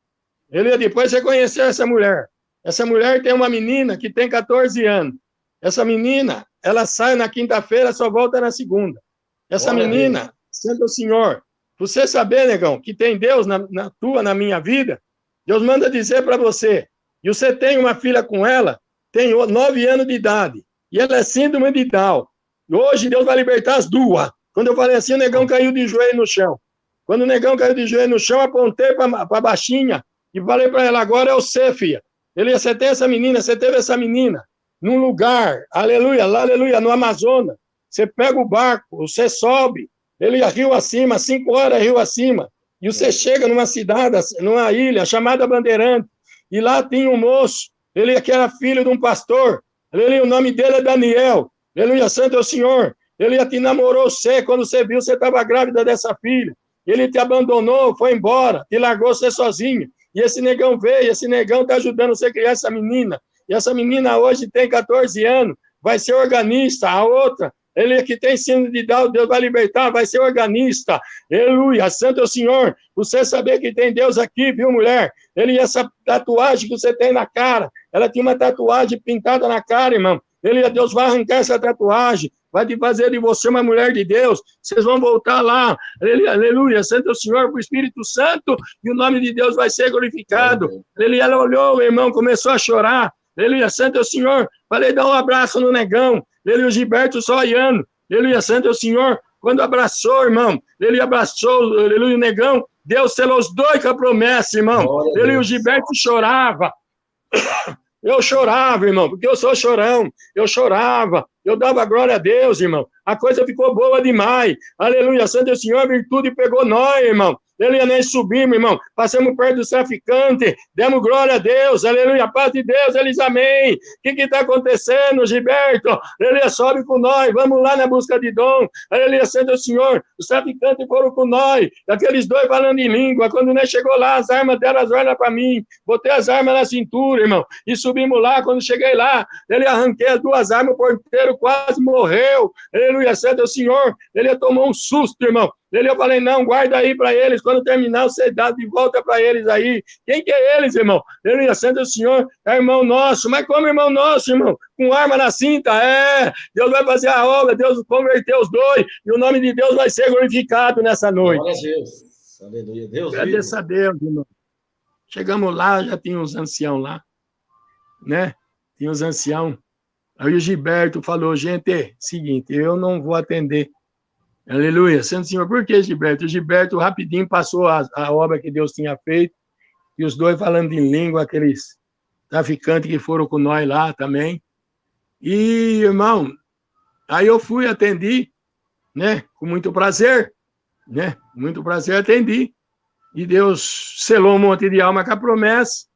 Depois você conheceu essa mulher. Essa mulher tem uma menina que tem 14 anos. Essa menina, ela sai na quinta-feira, só volta na segunda. Essa Glória a menina, Deus. sendo o Senhor, você saber, negão, que tem Deus na minha vida, Deus manda dizer para você, e você tem uma filha com ela, tem 9 anos de idade, e ela é síndrome de Down. E hoje Deus vai libertar as duas. Quando eu falei assim, o negão caiu de joelho no chão. Quando o negão caiu de joelho no chão, apontei para a baixinha e falei para ela, agora é você, filha. Você tem essa menina, você teve essa menina num lugar, aleluia, aleluia, no Amazonas. Você pega o barco, você sobe, ele ia rio acima, 5 horas rio acima, e você chega numa cidade, numa ilha chamada Bandeirante, e lá tinha um moço, ele que era filho de um pastor, aleluia, o nome dele é Daniel, aleluia, santo é o Senhor, ele te namorou você, quando você viu, você estava grávida dessa filha, ele te abandonou, foi embora, te largou você sozinho, e esse negão veio, esse negão está ajudando você a criar essa menina, e essa menina hoje tem 14 anos, vai ser organista, a outra, ele que tem síndrome de Down, Deus vai libertar, vai ser organista, aleluia, santo é o Senhor, você saber que tem Deus aqui, viu, mulher, essa tatuagem que você tem na cara, ela tinha uma tatuagem pintada na cara, irmão, Deus vai arrancar essa tatuagem, vai te fazer de você uma mulher de Deus, vocês vão voltar lá, aleluia, santo é o Senhor, para o Espírito Santo, e o nome de Deus vai ser glorificado, ela olhou, o irmão, começou a chorar, aleluia, santo é o Senhor, falei, dá um abraço no negão, ele o Gilberto só olhando, aleluia, santo é o Senhor, quando abraçou, irmão, ele abraçou, aleluia, o negão, Deus selou os dois com a promessa, irmão, ele e o Gilberto chorava, eu chorava, irmão, porque eu sou chorão, eu chorava, eu dava glória a Deus, irmão, a coisa ficou boa demais, aleluia, santo é o Senhor, a virtude pegou nós, irmão, aleluia, nós subimos, irmão, passamos perto dos traficantes, demos glória a Deus, aleluia, paz de Deus, eles amém, o que está acontecendo, Gilberto, aleluia, sobe com nós, vamos lá na busca de dom, aleluia, santo é o Senhor, os traficantes foram com nós, aqueles dois falando em língua, quando nós chegou lá, as armas deram as armas para mim, botei as armas na cintura, irmão, e subimos lá, quando cheguei lá, ele arranquei as 2 armas, o porteiro quase morreu, aleluia, santo é o Senhor, ele tomou um susto, irmão, eu falei, não, guarda aí para eles, quando terminar você dá de volta para eles aí, quem que é eles, irmão? Aleluia, santo é o Senhor, é irmão nosso, mas como irmão nosso, irmão? Com arma na cinta, Deus vai fazer a obra, Deus converteu os dois, e o nome de Deus vai ser glorificado nessa noite. Glória a Deus, aleluia, Deus vivo. Agradeço a Deus, irmão. Chegamos lá, já tinha uns anciãos lá, né? Tinha uns anciãos. Aí o Gilberto falou, gente, seguinte, eu não vou atender. Aleluia, Santo Senhor, por que Gilberto? O Gilberto rapidinho passou a obra que Deus tinha feito, e os dois falando em língua, aqueles traficantes que foram com nós lá também. E, irmão, aí eu fui, atendi, né, com muito prazer, né, muito prazer atendi, e Deus selou um monte de alma com a promessa.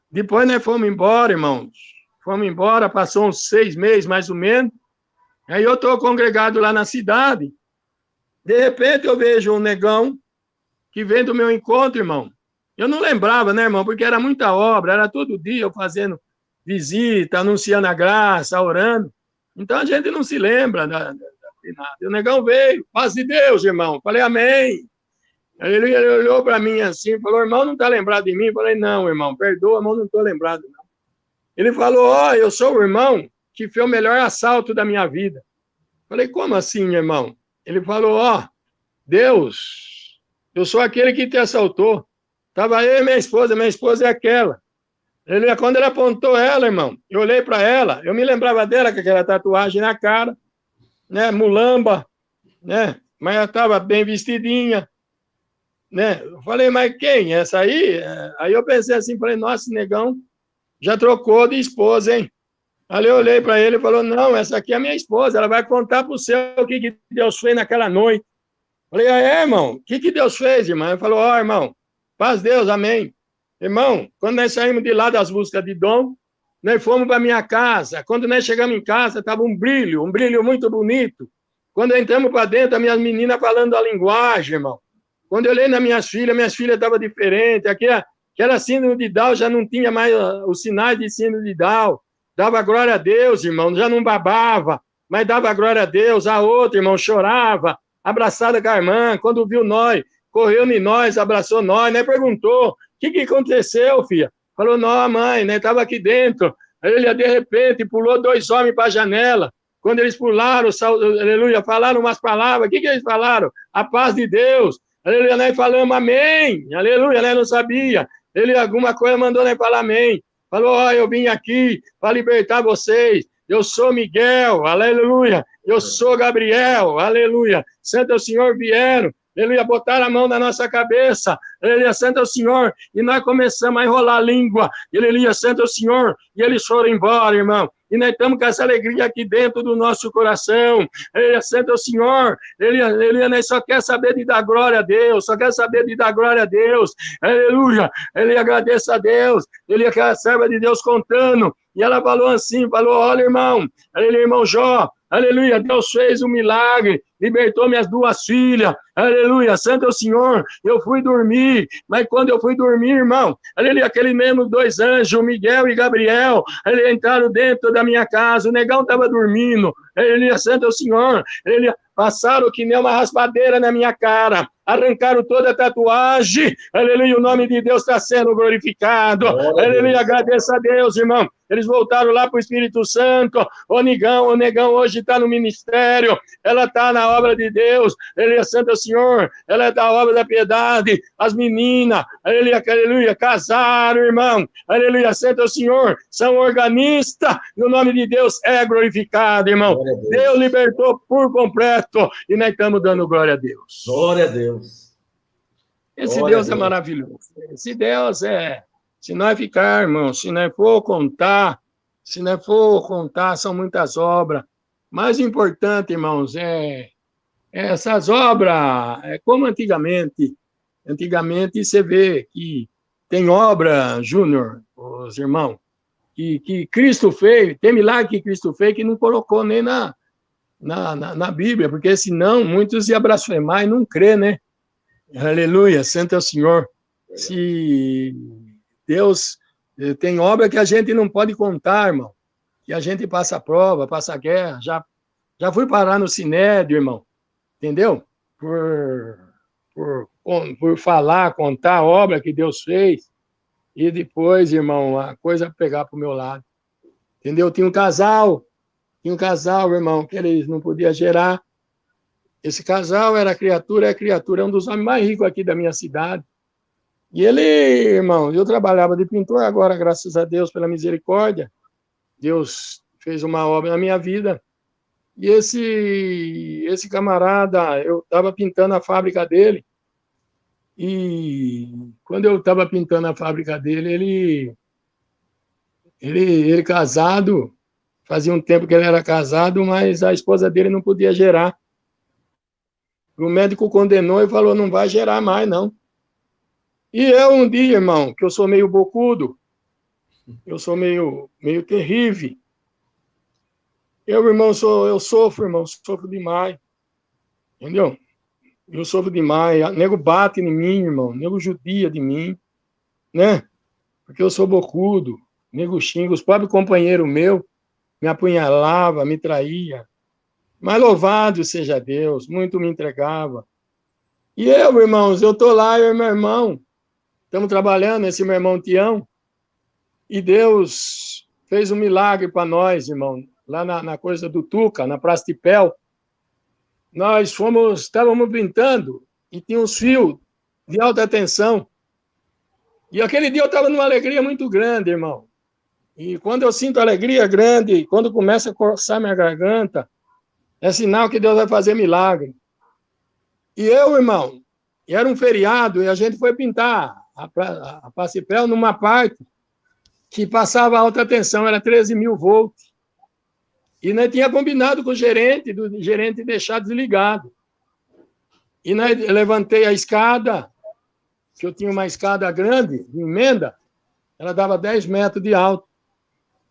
Depois nós fomos embora, irmãos, fomos embora, passou uns 6 meses mais ou menos, aí eu estou congregado lá na cidade. De repente, eu vejo um negão que vem do meu encontro, irmão. Eu não lembrava, né, irmão? Porque era muita obra, era todo dia eu fazendo visita, anunciando a graça, orando. Então, a gente não se lembra de nada. E o negão veio, paz de Deus, irmão. Falei, amém. Ele olhou para mim assim, falou, irmão, não está lembrado de mim? Falei, não, irmão, perdoa, irmão, não estou lembrado, não. Ele falou, eu sou o irmão que fez o melhor assalto da minha vida. Falei, como assim, irmão? Ele falou, Deus, eu sou aquele que te assaltou. Estava eu e minha esposa é aquela. Quando ele apontou ela, irmão, eu olhei para ela, eu me lembrava dela com aquela tatuagem na cara, né, mulamba, né, mas ela estava bem vestidinha, né. Eu falei, mas quem? Essa aí? Aí eu pensei assim, falei, nossa, esse negão já trocou de esposa, hein? Aí eu olhei para ele e falou, não, essa aqui é a minha esposa, ela vai contar para o céu o que Deus fez naquela noite. Falei, irmão, o que Deus fez, irmão? Ele falou, irmão, paz Deus, amém. Irmão, quando nós saímos de lá das buscas de dom, nós fomos para minha casa. Quando nós chegamos em casa, estava um brilho muito bonito. Quando entramos para dentro, as minhas meninas falando a linguagem, irmão. Quando eu olhei nas minhas filhas estavam diferentes. Aquela síndrome de Down já não tinha mais os sinais de síndrome de Down. Dava glória a Deus, irmão, já não babava, mas dava glória a Deus. A outra, irmão, chorava, abraçada com a irmã, quando viu nós, correu em nós, abraçou nós, né? Perguntou, o que aconteceu, filha? Falou, não, mãe, né? Estava aqui dentro. Aleluia, de repente, pulou 2 homens para a janela. Quando eles pularam, aleluia, falaram umas palavras. O que eles falaram? A paz de Deus. Aleluia, nós falamos amém. Aleluia, nós não sabia. Ele alguma coisa mandou nós falar amém. Falou, ó, eu vim aqui para libertar vocês. Eu sou Miguel, aleluia. Eu sou Gabriel, aleluia. Santo é o Senhor vieram. Aleluia, botaram a mão na nossa cabeça, aleluia, santo é o Senhor, e nós começamos a enrolar a língua, aleluia, santo é o Senhor, e eles foram embora, irmão, e nós estamos com essa alegria aqui dentro do nosso coração, aleluia, santo é o Senhor, aleluia, nós só quer saber de dar glória a Deus, só quer saber de dar glória a Deus, aleluia, ele agradeça a Deus, ele é aquela serva de Deus contando, e ela falou assim, falou, olha, irmão, aleluia, irmão Jó, aleluia, Deus fez um milagre, libertou minhas 2 filhas, aleluia, santo é o Senhor, eu fui dormir, mas quando eu fui dormir, irmão, aleluia, aquele mesmo 2 anjos, Miguel e Gabriel, eles entraram dentro da minha casa, o negão estava dormindo, aleluia, santo é o Senhor, aleluia, passaram que nem uma raspadeira na minha cara, arrancaram toda a tatuagem, aleluia, o nome de Deus está sendo glorificado, aleluia, agradeça a Deus, irmão, eles voltaram lá para o Espírito Santo, o negão hoje está no ministério, ela está na obra de Deus, ele é santo Senhor, ela é da obra da piedade, as meninas, aleluia, casaram, irmão, aleluia, santo Senhor, são organistas, no nome de Deus é glorificado, irmão, Deus libertou por completo, e nós estamos dando glória a Deus. Glória a Deus. Esse Deus é maravilhoso, esse Deus é, se nós ficar, irmão, se nós for contar, são muitas obras, mais importante, irmãos, essas obras, como antigamente você vê que tem obra, Júnior, os irmãos, que Cristo fez, tem milagre que Cristo fez que não colocou nem na Bíblia, porque senão muitos iam blasfemar e não crer, né? Aleluia, santo é o Senhor. Se Deus tem obra que a gente não pode contar, irmão, que a gente passa prova, passa guerra, já fui parar no Sinédrio, irmão, entendeu? Por falar, contar a obra que Deus fez, e depois, irmão, a coisa pegar para o meu lado, entendeu? Tinha um casal, irmão, que eles não podiam gerar, esse casal é criatura, é um dos homens mais ricos aqui da minha cidade, e ele, irmão, eu trabalhava de pintor, agora, graças a Deus, pela misericórdia, Deus fez uma obra na minha vida, e esse camarada, eu estava pintando a fábrica dele, e quando eu estava pintando a fábrica dele, ele casado, fazia um tempo que ele era casado, mas a esposa dele não podia gerar. O médico condenou e falou, não vai gerar mais, não. E eu um dia, irmão, que eu sou meio bocudo, eu sou meio terrível. Eu sofro, irmão, sofro demais. Entendeu? Eu sofro demais. O nego bate em mim, irmão. O nego judia de mim, né? Porque eu sou bocudo. O nego xinga. Os próprios companheiros meus me apunhalava, me traía. Mas louvado seja Deus, muito me entregava. E eu, irmãos, eu tô lá, eu e meu irmão, estamos trabalhando, esse meu irmão Tião, e Deus fez um milagre para nós, irmão, lá na coisa do Tuca, na Praça de Pel. Nós estávamos pintando e tinha uns fios de alta tensão. E aquele dia eu estava numa alegria muito grande, irmão. E quando eu sinto alegria grande, quando começa a coçar minha garganta, é sinal que Deus vai fazer milagre. E eu, irmão, era um feriado e a gente foi pintar a Praça de Pel numa parte que passava alta tensão, era 13.000 volts. E nós tínhamos combinado com o gerente, do gerente deixar desligado. E nós levantei a escada, que eu tinha uma escada grande, de emenda, ela dava 10 metros de alto.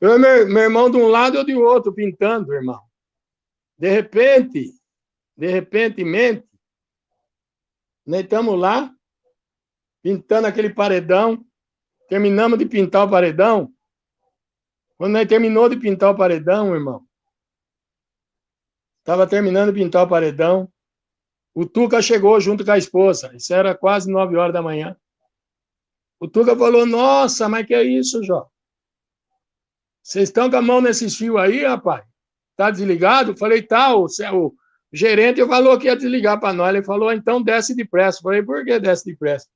Eu e meu irmão de um lado e eu de outro, pintando, irmão. De repentemente, nós estamos lá, pintando aquele paredão, terminamos de pintar o paredão. Quando nós terminou de pintar o paredão, irmão, estava terminando de pintar o paredão, o Tuca chegou junto com a esposa, isso era quase 9 horas da manhã. O Tuca falou, nossa, mas que é isso, Jó? Vocês estão com a mão nesses fios aí, rapaz? Tá desligado? Eu falei, tá, o gerente falou que ia desligar para nós. Ele falou, então desce depressa. Eu falei, por que desce depressa?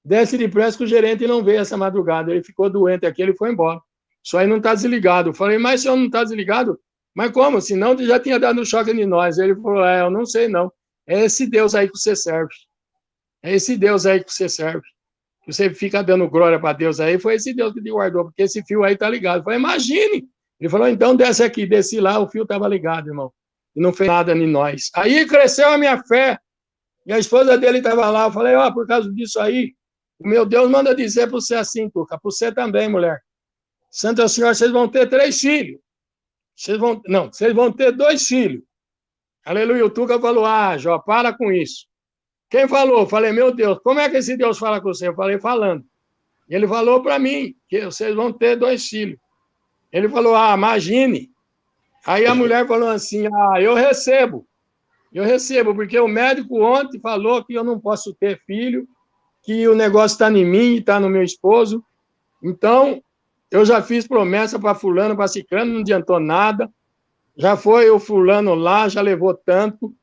Desce depressa que o gerente não veio essa madrugada. Ele ficou doente aqui, ele foi embora. Isso aí não está desligado. Eu falei, mas o senhor não está desligado? Mas como? Senão já tinha dado um choque em nós. Ele falou, eu não sei não. É esse Deus aí que você serve. É esse Deus aí que você serve. Que você fica dando glória para Deus aí. Foi esse Deus que te guardou, porque esse fio aí tá ligado. Eu falei, imagine. Ele falou, então desce aqui. Desci lá, o fio estava ligado, irmão. E não fez nada em nós. Aí cresceu a minha fé. E a esposa dele estava lá. Eu falei, por causa disso aí, o meu Deus manda dizer para você assim, Tuca, para você também, mulher. Santa Senhora, vocês vão ter 3 filhos. Vocês vão ter 2 filhos. Aleluia. O Tuca falou, Jó, para com isso. Quem falou? Eu falei, meu Deus, como é que esse Deus fala com você? Eu falei, falando. E ele falou para mim que vocês vão ter 2 filhos. Ele falou, imagine. Aí a mulher falou assim, eu recebo. Eu recebo, porque o médico ontem falou que eu não posso ter filho, que o negócio está em mim, está no meu esposo. Então, eu já fiz promessa para fulano, para ciclano, não adiantou nada. Já foi o fulano lá, já levou tanto,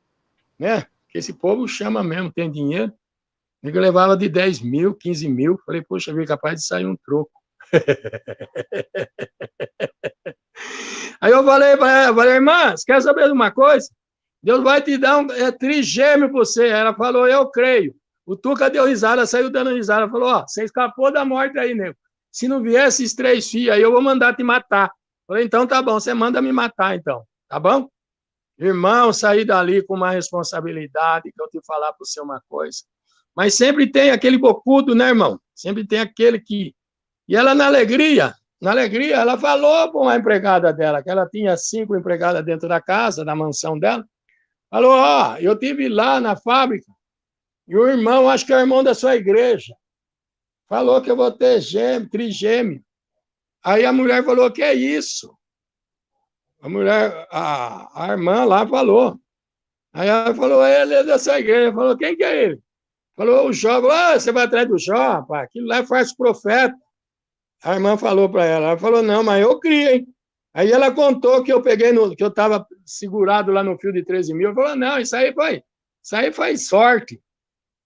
né? Porque esse povo chama mesmo, tem dinheiro. Eu levava de 10 mil, 15 mil. Falei, poxa, vi capaz de sair um troco. Aí eu falei para ela, irmã, você quer saber de uma coisa? Deus vai te dar trigêmeo para você. Ela falou, eu creio. O Tuca deu risada, saiu dando risada. Falou, você escapou da morte aí, nego. Se não vier esses 3 filhos aí, eu vou mandar te matar. Falei, então tá bom, você manda me matar, então. Tá bom? Irmão, saí dali com uma responsabilidade, que eu te falar para você uma coisa. Mas sempre tem aquele bocudo, né, irmão? Sempre tem aquele que... E ela, na alegria, ela falou para uma empregada dela, que ela tinha 5 empregadas dentro da casa, da mansão dela. Falou, eu tive lá na fábrica, e o irmão, acho que é o irmão da sua igreja, falou que eu vou ter trigêmeo. Aí a mulher falou, que é isso? A mulher, a irmã lá falou. Aí ela falou, ele é dessa igreja. Falou, quem que é ele? Falou, o Jó. Falou, você vai atrás do Jó, rapaz? Aquilo lá é falso profeta. A irmã falou para ela. Ela falou, não, mas eu criei, hein? Aí ela contou que eu peguei, que eu estava segurado lá no fio de 13 mil. Falou, não, isso aí foi sorte,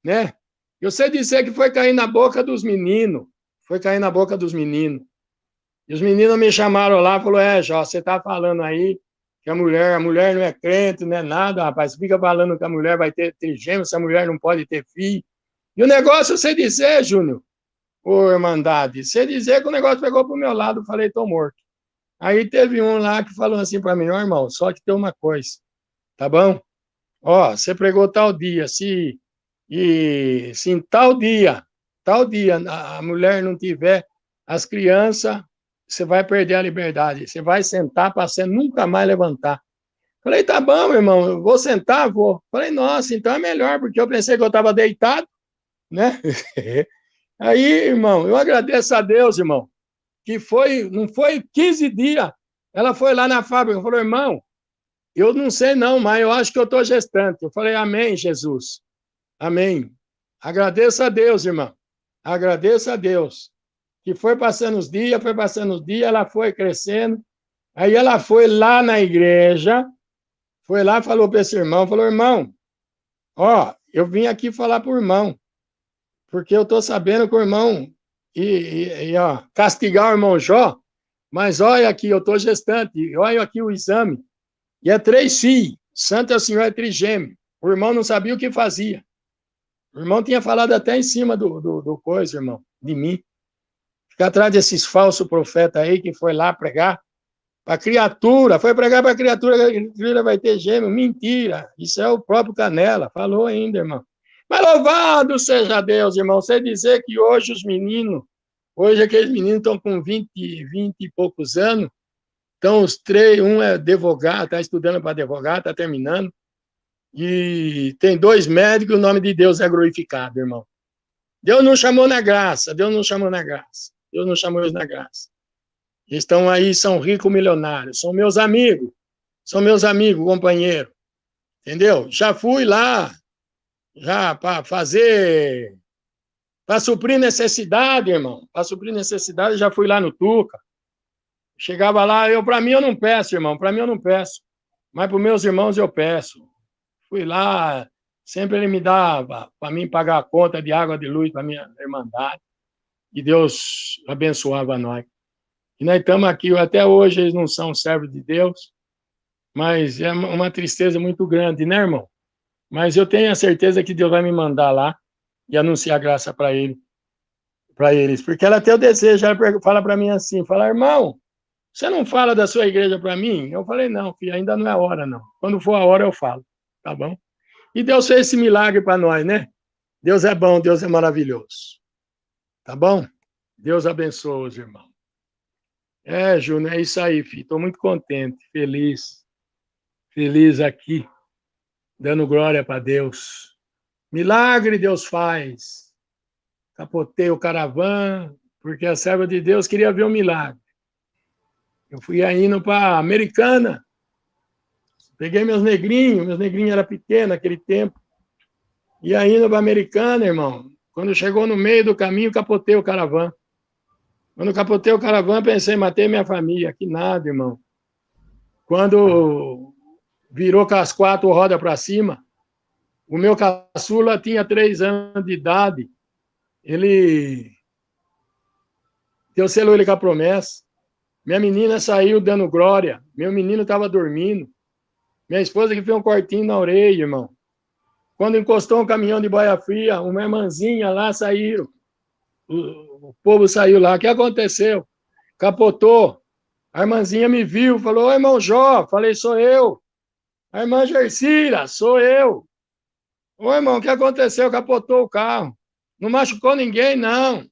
né? Eu sei dizer que foi cair na boca dos meninos. Foi cair na boca dos meninos. E os meninos me chamaram lá e falaram, Jó, você está falando aí que a mulher não é crente, não é nada, rapaz. Fica falando que a mulher vai ter trigêmeo, essa mulher não pode ter filho. E o negócio, você dizer, Júnior, irmandade, você dizer que o negócio pegou para o meu lado, eu falei, estou morto. Aí teve um lá que falou assim para mim, irmão, só que tem uma coisa, tá bom? Você pregou tal dia, se em tal dia a mulher não tiver as crianças, você vai perder a liberdade. Você vai sentar para você nunca mais levantar. Falei, tá bom, meu irmão, eu vou sentar, vou. Falei, nossa, então é melhor, porque eu pensei que eu estava deitado, né? Aí, irmão, eu agradeço a Deus, irmão, que não foi 15 dias. Ela foi lá na fábrica, falou, irmão, eu não sei não, mas eu acho que eu estou gestante. Eu falei, amém, Jesus. Amém. Agradeço a Deus, irmão. Agradeço a Deus. Que foi passando os dias, ela foi crescendo. Aí ela foi lá na igreja, foi lá, falou para esse irmão, falou, irmão, eu vim aqui falar para o irmão, porque eu estou sabendo que o irmão castigar o irmão Jó, mas olha aqui, eu estou gestante, olha aqui o exame, e é 3 filhos, Santa Senhora é trigêmeo. O irmão não sabia o que fazia. O irmão tinha falado até em cima do coisa, irmão, de mim. Fica atrás desses falsos profetas aí que foi lá pregar para a criatura, foi pregar para a criatura que a criatura vai ter gêmeo. Mentira, isso é o próprio Canela, falou ainda, irmão. Mas louvado seja Deus, irmão, você dizer que hoje hoje aqueles meninos estão com 20 e poucos anos, então os 3, um é advogado, está estudando para advogado, está terminando, e tem 2 médicos, o nome de Deus é glorificado, irmão. Deus não chamou na graça, Deus não chamou eles na graça. Eles estão aí, são ricos milionários, são meus amigos, companheiro, entendeu? Já fui lá, já para fazer Para suprir necessidade, irmão. Para suprir necessidade, eu já fui lá no Tuca. Chegava lá, para mim eu não peço, irmão. Para mim eu não peço. Mas para os meus irmãos eu peço. Fui lá, sempre ele me dava para mim pagar a conta de água, de luz para minha irmandade. E Deus abençoava nós. E nós estamos aqui, até hoje eles não são servos de Deus, mas é uma tristeza muito grande, né, irmão? Mas eu tenho a certeza que Deus vai me mandar lá e anunciar graça para eles, porque ela tem o desejo, ela fala para mim assim, fala, irmão, você não fala da sua igreja para mim? Eu falei, não, filho, ainda não é hora, não. Quando for a hora eu falo, tá bom? E Deus fez esse milagre para nós, né? Deus é bom, Deus é maravilhoso. Tá bom? Deus abençoe os irmãos. Júnior, é isso aí, filho. Estou muito contente, feliz aqui, dando glória para Deus. Milagre Deus faz. Capotei o caravana, porque a serva de Deus queria ver o milagre. Eu fui indo para Americana. Peguei meus negrinhos eram pequenos naquele tempo. E indo para Americana, irmão. Quando chegou no meio do caminho, capotei o caravana. Quando capotei o caravana, pensei, matei minha família. Que nada, irmão. Quando virou com as 4 rodas para cima, o meu caçula tinha 3 anos de idade. Ele deu selo ele com a promessa. Minha menina saiu dando glória. Meu menino estava dormindo. Minha esposa que fez um cortinho na orelha, irmão. Quando encostou um caminhão de boia fria, uma irmãzinha lá saíram. O povo saiu lá. O que aconteceu? Capotou. A irmãzinha me viu, falou, ô, irmão Jó. Falei, sou eu. A irmã Gersira, sou eu. Ô, irmão, o que aconteceu? Capotou o carro. Não machucou ninguém, não.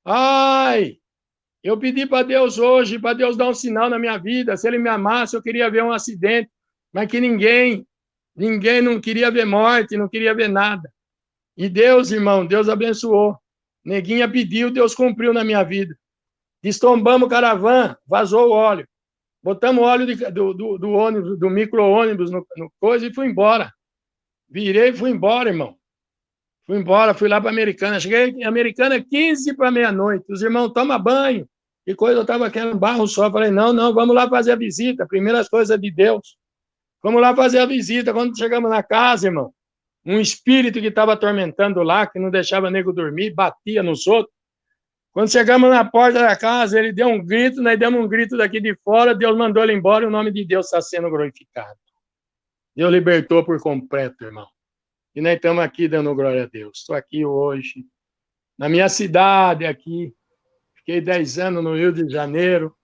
Ai, eu pedi para Deus hoje, para Deus dar um sinal na minha vida. Se ele me amasse, eu queria ver um acidente. Mas que ninguém não queria ver morte, não queria ver nada. E Deus, irmão, Deus abençoou. Neguinha pediu, Deus cumpriu na minha vida. Destombamos o caravana, vazou o óleo. Botamos o óleo do ônibus, do micro-ônibus no coisa e fui embora. Virei e fui embora, irmão. Fui embora, fui lá para Americana. Cheguei em Americana 15 para meia-noite. Os irmãos, toma banho. E coisa, eu estava querendo barro só. Falei, não, vamos lá fazer a visita. Primeiras coisas de Deus. Vamos lá fazer a visita. Quando chegamos na casa, irmão, um espírito que estava atormentando lá, que não deixava nego dormir, batia nos outros. Quando chegamos na porta da casa, ele deu um grito, nós demos um grito daqui de fora, Deus mandou ele embora e o nome de Deus está sendo glorificado. Deus libertou por completo, irmão. E nós estamos aqui dando glória a Deus. Estou aqui hoje, na minha cidade aqui. Fiquei 10 anos no Rio de Janeiro,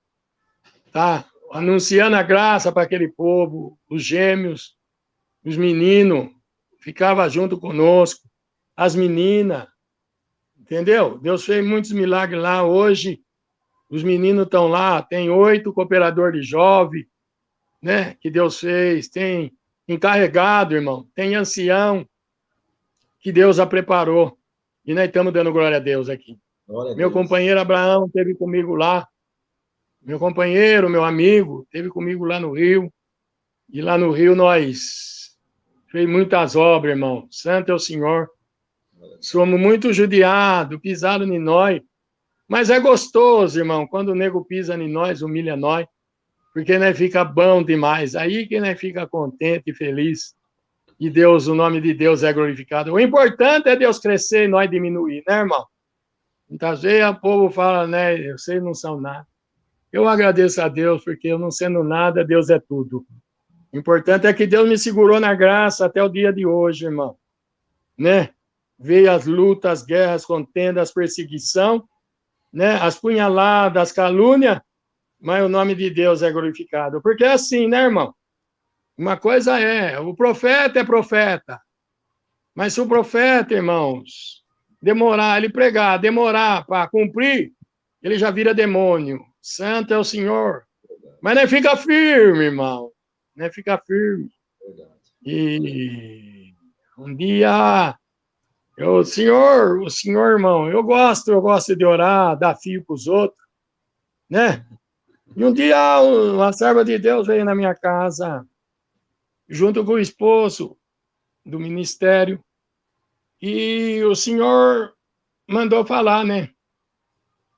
tá? Anunciando a graça para aquele povo, os gêmeos, os meninos, ficavam junto conosco, as meninas, entendeu? Deus fez muitos milagres lá. Hoje, os meninos estão lá, tem 8 cooperadores de jovem, né? Que Deus fez, tem encarregado, irmão, tem ancião, que Deus a preparou. E nós estamos dando glória a Deus aqui. Meu companheiro Abraão esteve comigo lá. Meu companheiro, meu amigo, esteve comigo lá no Rio. E lá no Rio nós fez muitas obras, irmão. Santo é o Senhor. Somos muito judiados, pisaram em nós. Mas é gostoso, irmão, quando o nego pisa em nós, humilha nós. Porque nós fica bom demais. Aí que nós fica contente e feliz. E Deus, o nome de Deus é glorificado. O importante é Deus crescer e nós diminuir, né, irmão? Muitas vezes o povo fala, né, vocês não são nada. Eu agradeço a Deus, porque eu não sendo nada, Deus é tudo. O importante é que Deus me segurou na graça até o dia de hoje, irmão. Né? Veio as lutas, as guerras, contendas, perseguição, né? As punhaladas, as calúnias, mas o nome de Deus é glorificado. Porque é assim, né, irmão? Uma coisa o profeta é profeta. Mas se o profeta, irmãos, ele pregar, demorar para cumprir, ele já vira demônio. Santo é o Senhor. Mas não fica firme, irmão. Não fica firme. E um dia, o senhor, irmão, eu gosto de orar, dar fio para os outros, né? E um dia, uma serva de Deus veio na minha casa, junto com o esposo do ministério, e o senhor mandou falar, né?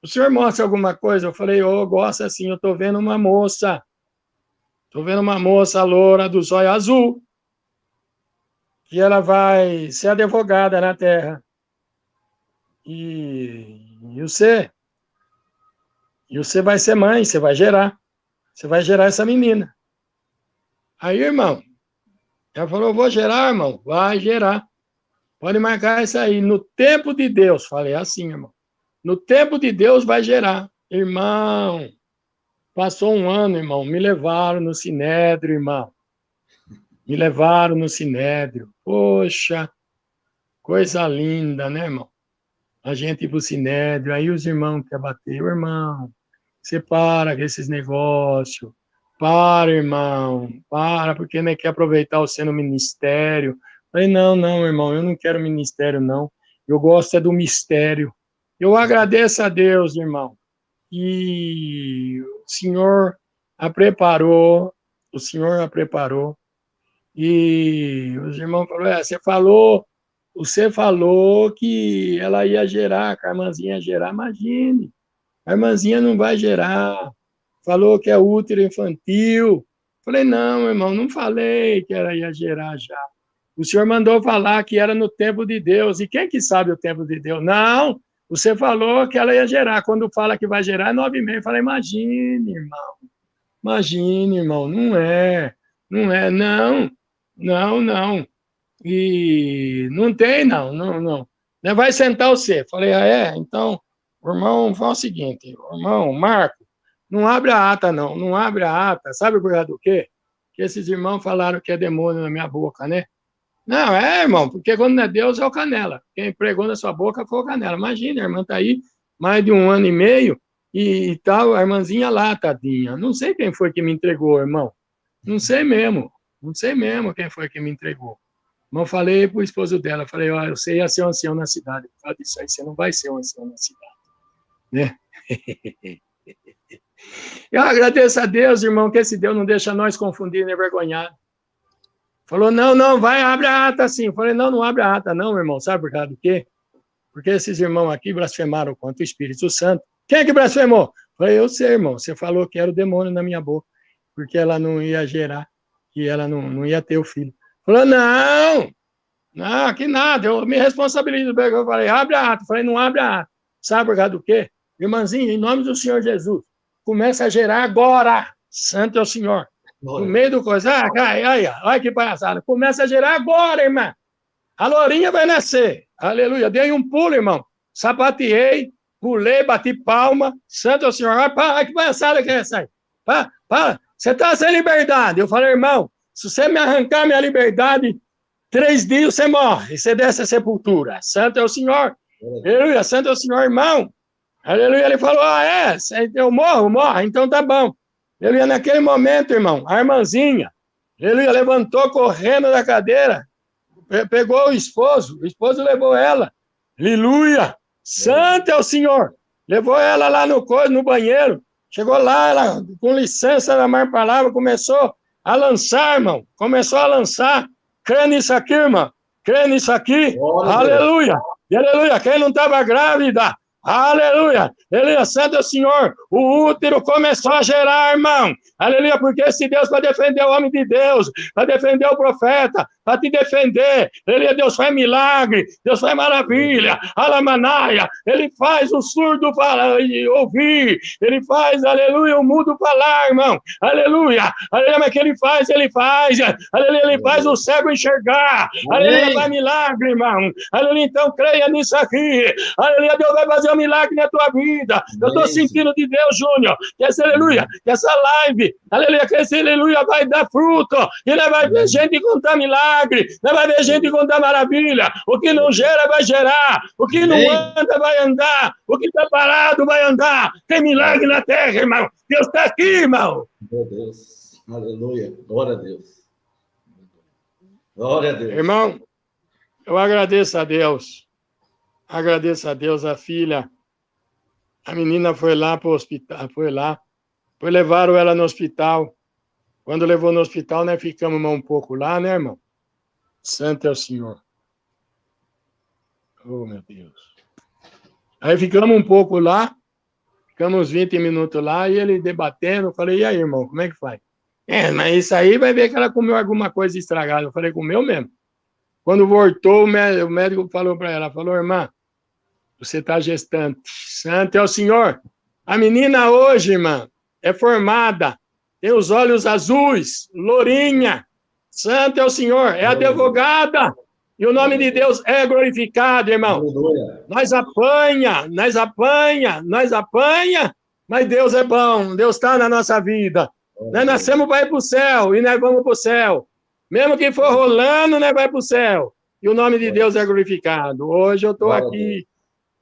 O senhor mostra alguma coisa? Eu falei, eu gosto assim, eu tô vendo uma moça. Tô vendo uma moça loura do zóio azul, que ela vai ser advogada na Terra. E você vai ser mãe, você vai gerar. Você vai gerar essa menina. Aí, irmão, ela falou, vou gerar, irmão. Vai gerar. Pode marcar isso aí. No tempo de Deus. Falei assim, irmão. No tempo de Deus vai gerar. Irmão, passou um ano, irmão. Me levaram no Sinédrio, irmão. Me levaram no Sinédrio. Poxa, coisa linda, né, irmão? A gente ir pro Sinédrio. Aí os irmãos querem bater. Irmão, você para com esses negócios. Para, irmão. Para, porque não quer aproveitar você no ministério. Falei, não, não, irmão, eu não quero ministério, não. Eu gosto é do mistério. Eu agradeço a Deus, irmão. E o Senhor a preparou. O Senhor a preparou. E os irmãos falaram, você falou que ela ia gerar, que a irmãzinha ia gerar. Imagine, a irmãzinha não vai gerar. Falou que é útero infantil. Falei, não, irmão, não falei que ela ia gerar já. O senhor mandou falar que era no tempo de Deus. E quem que sabe o tempo de Deus? Não, você falou que ela ia gerar. Quando fala que vai gerar, é 9 meses. Falei, imagine, irmão. Imagine, irmão. Não é. Não é, não. Não, não. E não tem, não, não, não. Vai sentar você. Falei, ah, é? Então, o irmão, fala o seguinte, irmão, Marco, não abre a ata, não. Não abre a ata. Sabe por causa do quê? Que esses irmãos falaram que é demônio na minha boca, né? Não, irmão, porque quando não é Deus é o canela. Quem pregou na sua boca foi o canela. Imagina, a irmã está aí mais de 1 ano e meio e tal, a irmãzinha lá, tadinha. Não sei quem foi que me entregou, irmão. Não sei mesmo. Não sei mesmo quem foi que me entregou. Mas eu falei pro esposo dela, falei, ó, você ia ser um ancião na cidade. Por causa disso aí, você não vai ser um ancião na cidade. Né? Eu agradeço a Deus, irmão, que esse Deus não deixa nós confundir nem envergonhar. Falou, não, não, vai, abre a ata sim. Falei, não, não abre a ata não, irmão. Sabe por causa do quê? Porque esses irmãos aqui blasfemaram contra o Espírito Santo. Quem é que blasfemou? Falei, eu sei, irmão. Você falou que era o demônio na minha boca, porque ela não ia gerar, que ela não ia ter o filho. Falou, não, não, que nada, eu me responsabilizo. Eu falei, abre a ata. Falei, não abre a ata. Sabe por causa do quê? Irmãzinho, em nome do Senhor Jesus, começa a gerar agora. Santo é o Senhor. No meio do coisa, olha que palhaçada. Começa a gerar agora, irmã. A lourinha vai nascer. Aleluia. Dei um pulo, irmão. Sapateei, pulei, bati palma. Santo é o Senhor. Olha que palhaçada que é essa aí. Para. Você está sem liberdade. Eu falei, irmão, se você me arrancar minha liberdade, 3 dias você morre. Você desce a sepultura. Santo é o Senhor. Aleluia. Santo é o Senhor, irmão. Aleluia. Ele falou, eu morro? Então tá bom. Aleluia. Naquele momento, irmão, a irmãzinha, aleluia, levantou correndo da cadeira, pegou o esposo levou ela. Aleluia. Santo é o Senhor. Levou ela lá no banheiro. Chegou lá, ela, com licença da mais palavra, começou a lançar, irmão. Começou a lançar. Crê nisso aqui, irmão. Crê nisso aqui. Aleluia. E aleluia. Quem não estava grávida, aleluia, aleluia, santo é o Senhor, o útero começou a gerar, irmão, aleluia, porque esse Deus para defender o homem de Deus, para defender o profeta, para te defender, aleluia, Deus faz milagre, Deus faz maravilha, alamanaia, ele faz o surdo ouvir, ele faz, aleluia, o mudo falar, irmão, aleluia, mas que ele faz, aleluia, ele faz o cego enxergar, aleluia, faz milagre, irmão, aleluia, então creia nisso aqui, aleluia, Deus vai fazer um milagre na tua vida. Eu estou sentindo de Deus, Júnior, que essa, aleluia, que essa live, aleluia, que esse, aleluia, vai dar fruto, e nós vai ver gente contar milagre, nós vai ver gente contar maravilha, o que não gera vai gerar, o que não anda vai andar, o que está parado vai andar, tem milagre na terra, irmão, Deus está aqui, irmão. Meu Deus, aleluia, glória a Deus. Glória a Deus. Irmão, eu agradeço a Deus. Agradeço a Deus, a filha. A menina foi lá para o hospital, Depois levaram ela no hospital. Quando levou no hospital, nós ficamos um pouco lá, né, irmão? Santo é o Senhor. Oh, meu Deus. Aí ficamos um pouco lá, ficamos uns 20 minutos lá, e ele debatendo, eu falei, e aí, irmão, como é que faz? Mas isso aí vai ver que ela comeu alguma coisa estragada. Eu falei, comeu mesmo. Quando voltou, o médico falou para ela, falou, irmã, você está gestante. Santo é o Senhor. A menina hoje, irmã, é formada, tem os olhos azuis, lourinha. Santo é o Senhor, é advogada. E o nome de Deus é glorificado, irmão. Nós apanha, mas Deus é bom, Deus está na nossa vida. Nós nascemos para ir para o céu e nós vamos para o céu. Mesmo que for rolando, nós vamos para o céu. E o nome de Deus é glorificado. Hoje eu estou aqui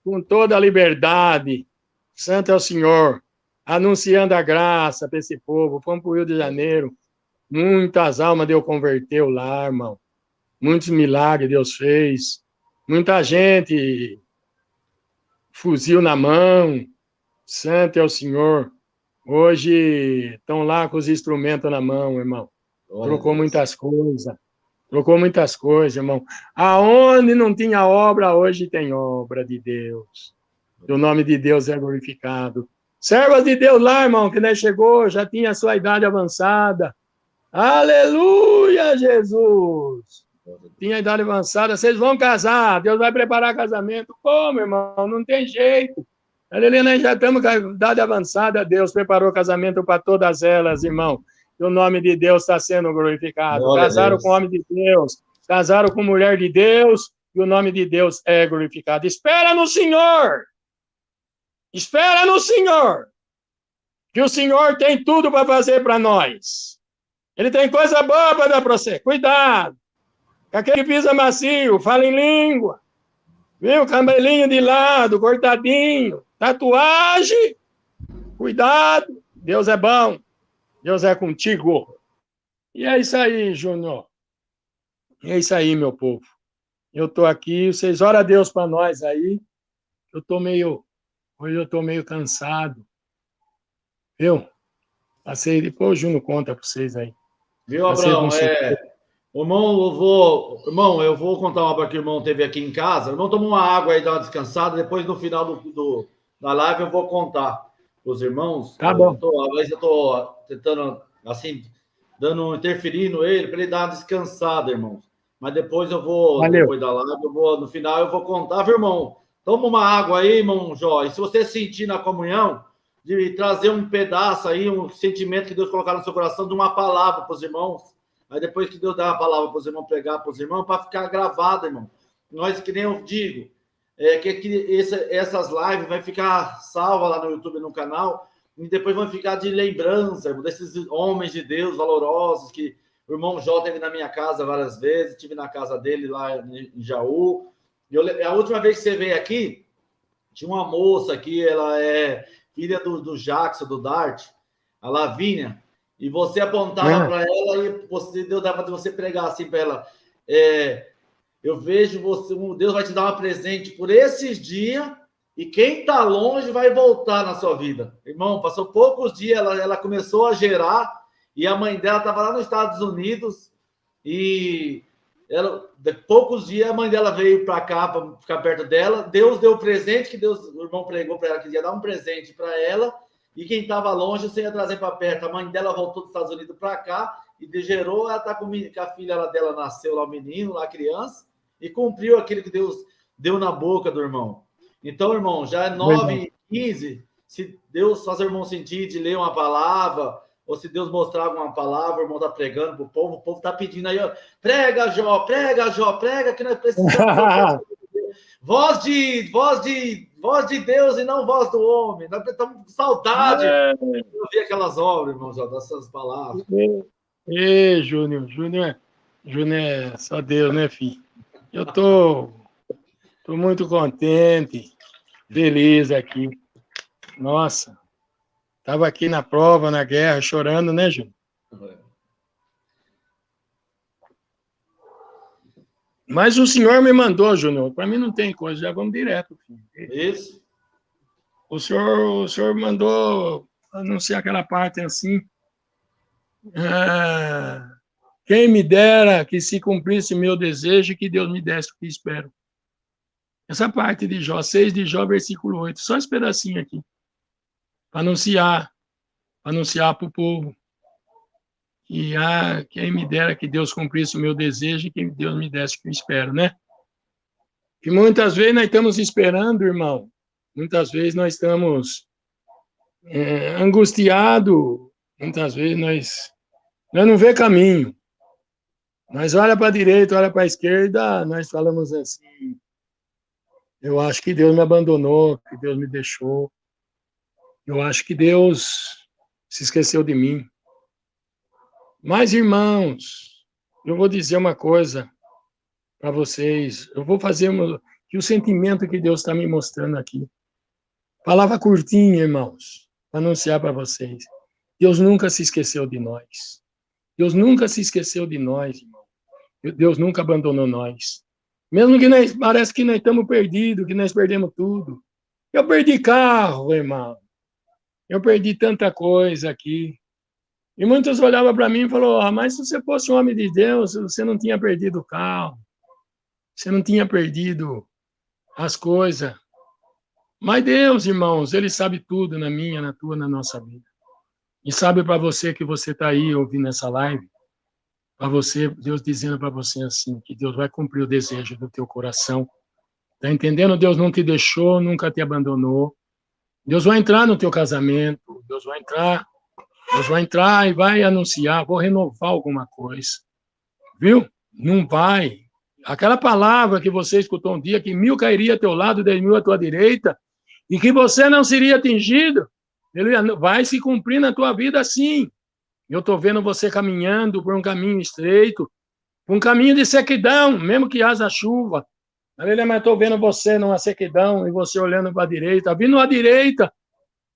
com toda a liberdade. Santo é o Senhor, anunciando a graça para esse povo. Fomos para o Rio de Janeiro. Muitas almas Deus converteu lá, irmão. Muitos milagres Deus fez. Muita gente, fuzil na mão. Santo é o Senhor. Hoje estão lá com os instrumentos na mão, irmão. Trocou muitas coisas. Trocou muitas coisas, irmão. Aonde não tinha obra, hoje tem obra de Deus. E o nome de Deus é glorificado. Servas de Deus lá, irmão, que nem chegou, já tinha a sua idade avançada. Aleluia, Jesus! Tinha idade avançada, vocês vão casar, Deus vai preparar casamento. Como, irmão? Não tem jeito. Aleluia, nós já estamos com a idade avançada, Deus preparou casamento para todas elas, irmão. E o nome de Deus está sendo glorificado. Glória Casaram com homem de Deus, casaram com mulher de Deus, e o nome de Deus é glorificado. Espera no Senhor! Espera no Senhor! Que o Senhor tem tudo para fazer para nós. Ele tem coisa boa para dar para você. Cuidado! Aquele que pisa macio, fala em língua. Viu? Cabelinho de lado, cortadinho. Tatuagem. Cuidado. Deus é bom. Deus é contigo. E é isso aí, Júnior. É isso aí, meu povo. Eu estou aqui. Vocês oram a Deus para nós aí. Hoje eu estou meio cansado. Viu? Passei, depois o Júnior conta para vocês aí. Viu, Abraão? Irmão, eu vou contar uma obra que o irmão teve aqui em casa. O irmão tomou uma água aí, dá uma descansada. Depois, no final da live, eu vou contar para os irmãos. Tá bom. Às vezes eu estou tentando, assim, interferindo ele para ele dar uma descansada, irmãos. Mas depois eu vou, depois da live, no final eu vou contar, viu, irmão? Toma uma água aí, irmão Jó. E se você sentir na comunhão, de trazer um pedaço aí, um sentimento que Deus colocar no seu coração, de uma palavra para os irmãos. Aí depois que Deus dá a palavra para os irmãos, pregar para os irmãos, para ficar gravado, irmão. Nós, que nem eu digo, essas lives vai ficar salva lá no YouTube, no canal, e depois vão ficar de lembrança, irmão, desses homens de Deus valorosos, que o irmão Jó teve na minha casa várias vezes, estive na casa dele lá em Jaú. A última vez que você veio aqui, tinha uma moça aqui, ela é filha do Jackson, do Dart, a Lavínia, e você apontava para ela e Deus dava de você pregar assim para ela, eu vejo você, Deus vai te dar um presente por esses dias, e quem está longe vai voltar na sua vida. Irmão, passou poucos dias, ela começou a gerar, e a mãe dela estava lá nos Estados Unidos, e de poucos dias a mãe dela veio para cá para ficar perto dela. Deus deu o presente que o irmão pregou para ela, que ia dar um presente para ela, e quem estava longe você ia trazer para perto. A mãe dela voltou dos Estados Unidos para cá e gerou. Ela está com a filha dela, nasceu lá o menino, lá a criança, e cumpriu aquilo que Deus deu na boca do irmão. Então, irmão, já é 9h15. Se Deus fazer o irmão sentir de ler uma palavra, ou se Deus mostrar alguma palavra, o irmão está pregando para o povo está pedindo aí, ó, prega, Jó, prega, que nós precisamos. voz de Deus e não voz do homem. Nós estamos com saudade de ouvir aquelas obras, irmão Jó, dessas palavras. Júnior é só Deus, né, filho? Eu tô muito contente, feliz aqui. Nossa. Estava aqui na prova, na guerra, chorando, né, Júnior? Mas o senhor me mandou, Júnior. Para mim não tem coisa, já vamos direto. Filho. Isso. O senhor mandou anunciar aquela parte assim. Quem me dera que se cumprisse meu desejo, que Deus me desse o que espero. Essa parte de Jó, 6 de Jó, versículo 8. Só esse pedacinho aqui. Para anunciar para o povo. E quem me dera que Deus cumprisse o meu desejo e que Deus me desse o que eu espero, né? E muitas vezes nós estamos esperando, irmão. Muitas vezes nós estamos angustiados. Muitas vezes nós não vê caminho. Nós olha para a direita, olha para a esquerda, nós falamos assim, eu acho que Deus me abandonou, que Deus me deixou. Eu acho que Deus se esqueceu de mim. Mas, irmãos, eu vou dizer uma coisa para vocês. Eu vou fazer que o sentimento que Deus está me mostrando aqui. Palavra curtinha, irmãos, para anunciar para vocês. Deus nunca se esqueceu de nós. Deus nunca se esqueceu de nós, irmão. Deus nunca abandonou nós. Mesmo que parece que nós estamos perdidos, que nós perdemos tudo. Eu perdi carro, irmão. Eu perdi tanta coisa aqui. E muitos olhavam para mim e falaram, mas se você fosse um homem de Deus, você não tinha perdido o carro. Você não tinha perdido as coisas. Mas Deus, irmãos, Ele sabe tudo na minha, na tua, na nossa vida. E sabe para você que você está aí ouvindo essa live, para você, Deus dizendo para você assim, que Deus vai cumprir o desejo do teu coração. Está entendendo? Deus não te deixou, nunca te abandonou. Deus vai entrar no teu casamento, Deus vai entrar e vai anunciar, vou renovar alguma coisa. Viu? Não vai. Aquela palavra que você escutou um dia, que 1000 cairia a teu lado, 10.000 à tua direita, e que você não seria atingido, ele vai se cumprir na tua vida sim. Eu estou vendo você caminhando por um caminho estreito, por um caminho de sequidão, mesmo que haja chuva. Mas estou vendo você numa sequidão e você olhando para a direita, vindo à direita,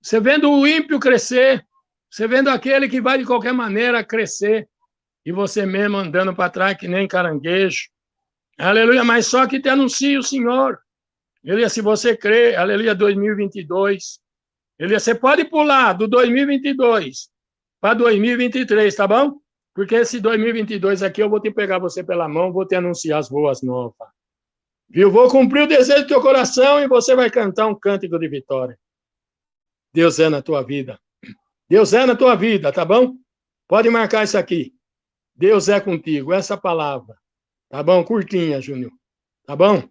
você vendo o ímpio crescer, você vendo aquele que vai de qualquer maneira crescer, e você mesmo andando para trás que nem caranguejo. Aleluia, mas só que te anuncia o Senhor. Aleluia, se você crê, aleluia, 2022. Aleluia, você pode pular do 2022 para 2023, tá bom? Porque esse 2022 aqui eu vou te pegar você pela mão, vou te anunciar as boas novas. Viu? Vou cumprir o desejo do teu coração e você vai cantar um cântico de vitória. Deus é na tua vida. Deus é na tua vida, tá bom? Pode marcar isso aqui. Deus é contigo, essa palavra. Tá bom? Curtinha, Júnior. Tá bom?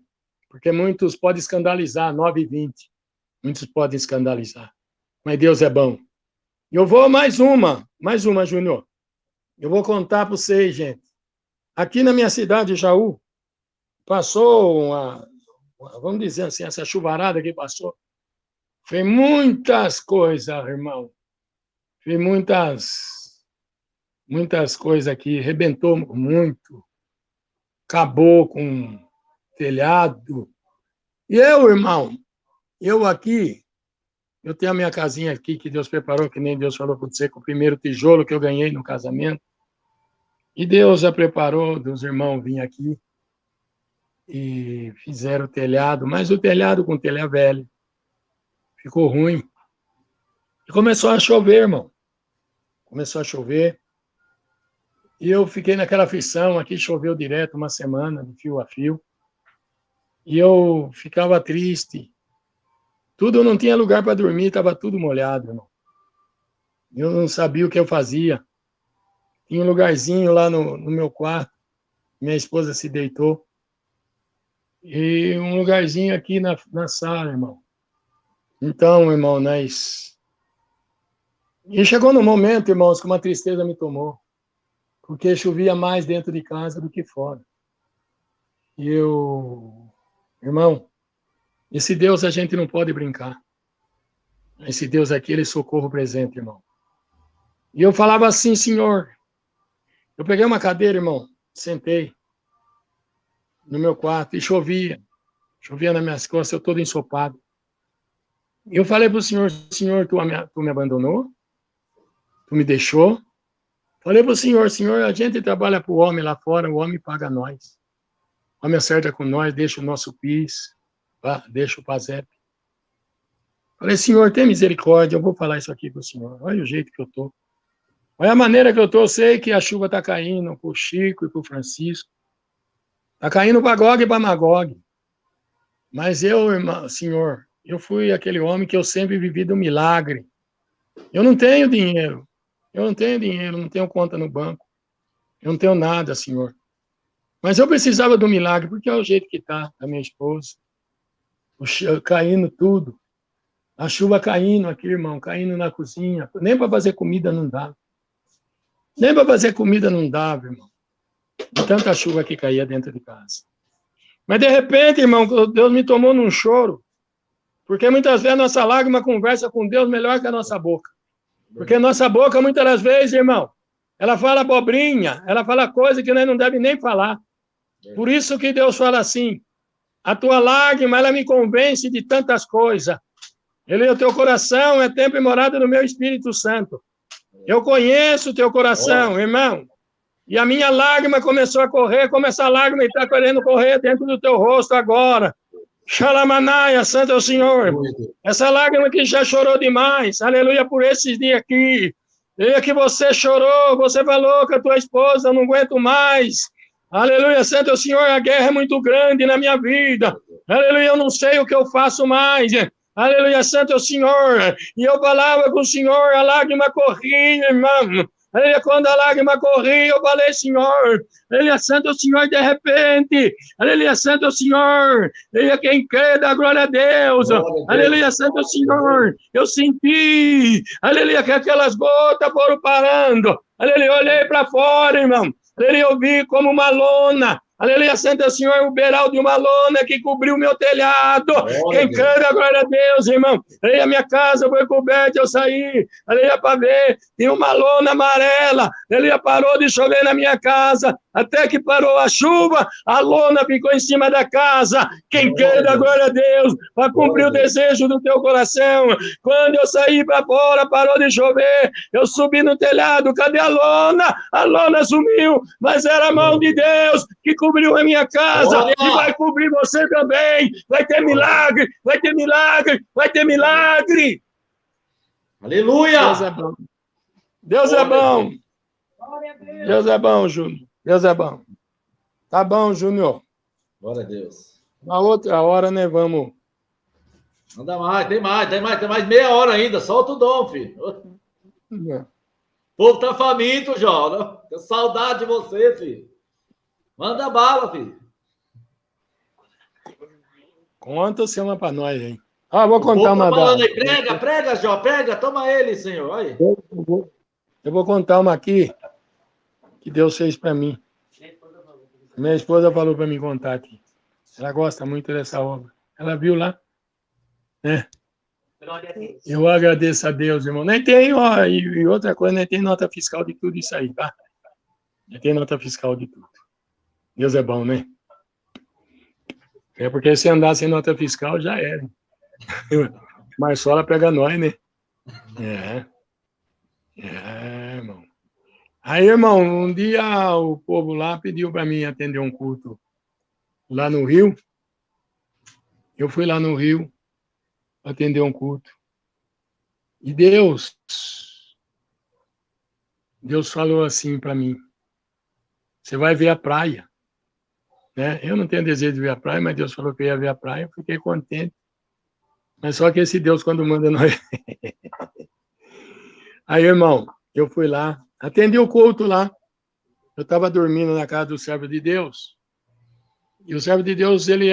Porque muitos podem escandalizar, 9h20. Muitos podem escandalizar. Mas Deus é bom. Eu vou mais uma, Júnior. Eu vou contar para vocês, gente. Aqui na minha cidade, Jaú, passou vamos dizer assim, essa chuvarada que passou. Fez muitas coisas, irmão. Fez muitas coisas aqui. Arrebentou muito. Acabou com telhado. E eu, irmão, eu tenho a minha casinha aqui que Deus preparou, que nem Deus falou para você, com o primeiro tijolo que eu ganhei no casamento. E Deus já preparou, dos irmãos vinham aqui e fizeram o telhado, mas o telhado com telha velha ficou ruim. E começou a chover, irmão. Começou a chover. E eu fiquei naquela aflição, aqui choveu direto uma semana, de fio a fio. E eu ficava triste. Tudo, não tinha lugar para dormir, estava tudo molhado, irmão. Eu não sabia o que eu fazia. Tinha um lugarzinho lá no meu quarto. Minha esposa se deitou. E um lugarzinho aqui na sala, irmão. Então, irmão, E chegou no momento, irmãos, que uma tristeza me tomou. Porque chovia mais dentro de casa do que fora. E irmão, esse Deus a gente não pode brincar. Esse Deus aqui, ele é socorro presente, irmão. E eu falava assim, Senhor, eu peguei uma cadeira, irmão, sentei no meu quarto e chovia nas minhas costas, eu todo ensopado. E eu falei para o Senhor, Senhor, tu me abandonou? Tu me deixou? Falei para o Senhor, a gente trabalha para o homem lá fora, o homem paga nós. O homem acerta com nós, deixa o nosso PIS, deixa o PASEP. Falei, Senhor, tem misericórdia, eu vou falar isso aqui para o Senhor. Olha o jeito que eu estou. Olha a maneira que eu estou, eu sei que a chuva está caindo para o Chico e para o Francisco. Está caindo para Gog e para Magog. Mas eu, irmão, senhor, eu fui aquele homem que eu sempre vivi do milagre. Eu não tenho dinheiro. Eu não tenho dinheiro, não tenho conta no banco. Eu não tenho nada, senhor. Mas eu precisava do milagre, porque é o jeito que está a minha esposa. Caindo tudo. A chuva caindo aqui, irmão, caindo na cozinha. Nem para fazer comida não dá. Nem para fazer comida não dava, irmão. De tanta chuva que caía dentro de casa. Mas, de repente, irmão, Deus me tomou num choro. Porque muitas vezes a nossa lágrima conversa com Deus melhor que a nossa boca. Porque a nossa boca, muitas das vezes, irmão, ela fala abobrinha, ela fala coisa que nós não deve nem falar. Por isso que Deus fala assim, a tua lágrima, ela me convence de tantas coisas. O teu coração é templo e morada do meu Espírito Santo. Eu conheço o teu coração, irmão. E a minha lágrima começou a correr, como essa lágrima está querendo correr dentro do teu rosto agora. Xalamanaia, santo é o Senhor. Essa lágrima que já chorou demais, aleluia, por esses dias aqui. E que você chorou, você falou com a tua esposa, eu não aguento mais. Aleluia, santo é o Senhor, a guerra é muito grande na minha vida. Aleluia, eu não sei o que eu faço mais. Aleluia, santo é o Senhor. E eu falava com o Senhor, a lágrima corria, irmão. Aleluia, quando a lágrima corria, eu falei, Senhor, aleluia, santo é o Senhor, de repente, aleluia, santo é o Senhor, aleluia, quem crê, dá glória a Deus, aleluia, santo é o Senhor, eu senti, aleluia, que aquelas gotas foram parando, aleluia, olhei para fora, irmão, aleluia, eu vi como uma lona, aleluia, santo é o Senhor, o beiral de uma lona que cobriu o meu telhado. Quem crê, dá glória a Deus, irmão. Aleluia, a minha casa foi coberta, eu saí, aleluia, para ver, tinha uma lona amarela, aleluia, parou de chover na minha casa, até que parou a chuva, a lona ficou em cima da casa. Quem crê, dá glória a Deus, para cumprir o desejo do teu coração. Quando eu saí para fora, parou de chover, eu subi no telhado, cadê a lona? A lona sumiu, mas era a mão de Deus que cobriu a minha casa, e vai cobrir você também. Vai ter milagre, vai ter milagre, vai ter milagre. Aleluia! Deus é bom. Deus é bom. Deus é bom, Júnior. Deus é bom. Tá bom, Júnior. Glória a Deus. Na outra hora, né, vamos... Manda mais, tem mais meia hora ainda. Solta o dom, filho. O povo tá faminto, Jó. Tenho saudade de você, filho. Manda bala, filho. Conta o seu para nós, hein? Ah, vou contar uma falando aí. Prega, Jó, prega. Toma ele, Senhor. Aí. Eu vou contar uma aqui que Deus fez para mim. Minha esposa falou para mim contar aqui. Ela gosta muito dessa obra. Ela viu lá. Né? Eu agradeço a Deus, irmão. Nem tem, ó, e outra coisa, nem tem nota fiscal de tudo isso aí, tá? Nem tem nota fiscal de tudo. Deus é bom, né? É porque se andar sem nota fiscal, já era. Marçola pega nós, né? Irmão. Aí, irmão, um dia o povo lá pediu para mim atender um culto lá no Rio. Eu fui lá no Rio atender um culto. E Deus falou assim para mim: você vai ver a praia. Né? Eu não tenho desejo de ver a praia, mas Deus falou que eu ia ver a praia, eu fiquei contente. Mas só que esse Deus, quando manda nós... Aí, irmão, eu fui lá, atendi o culto lá. Eu estava dormindo na casa do servo de Deus. E o servo de Deus, ele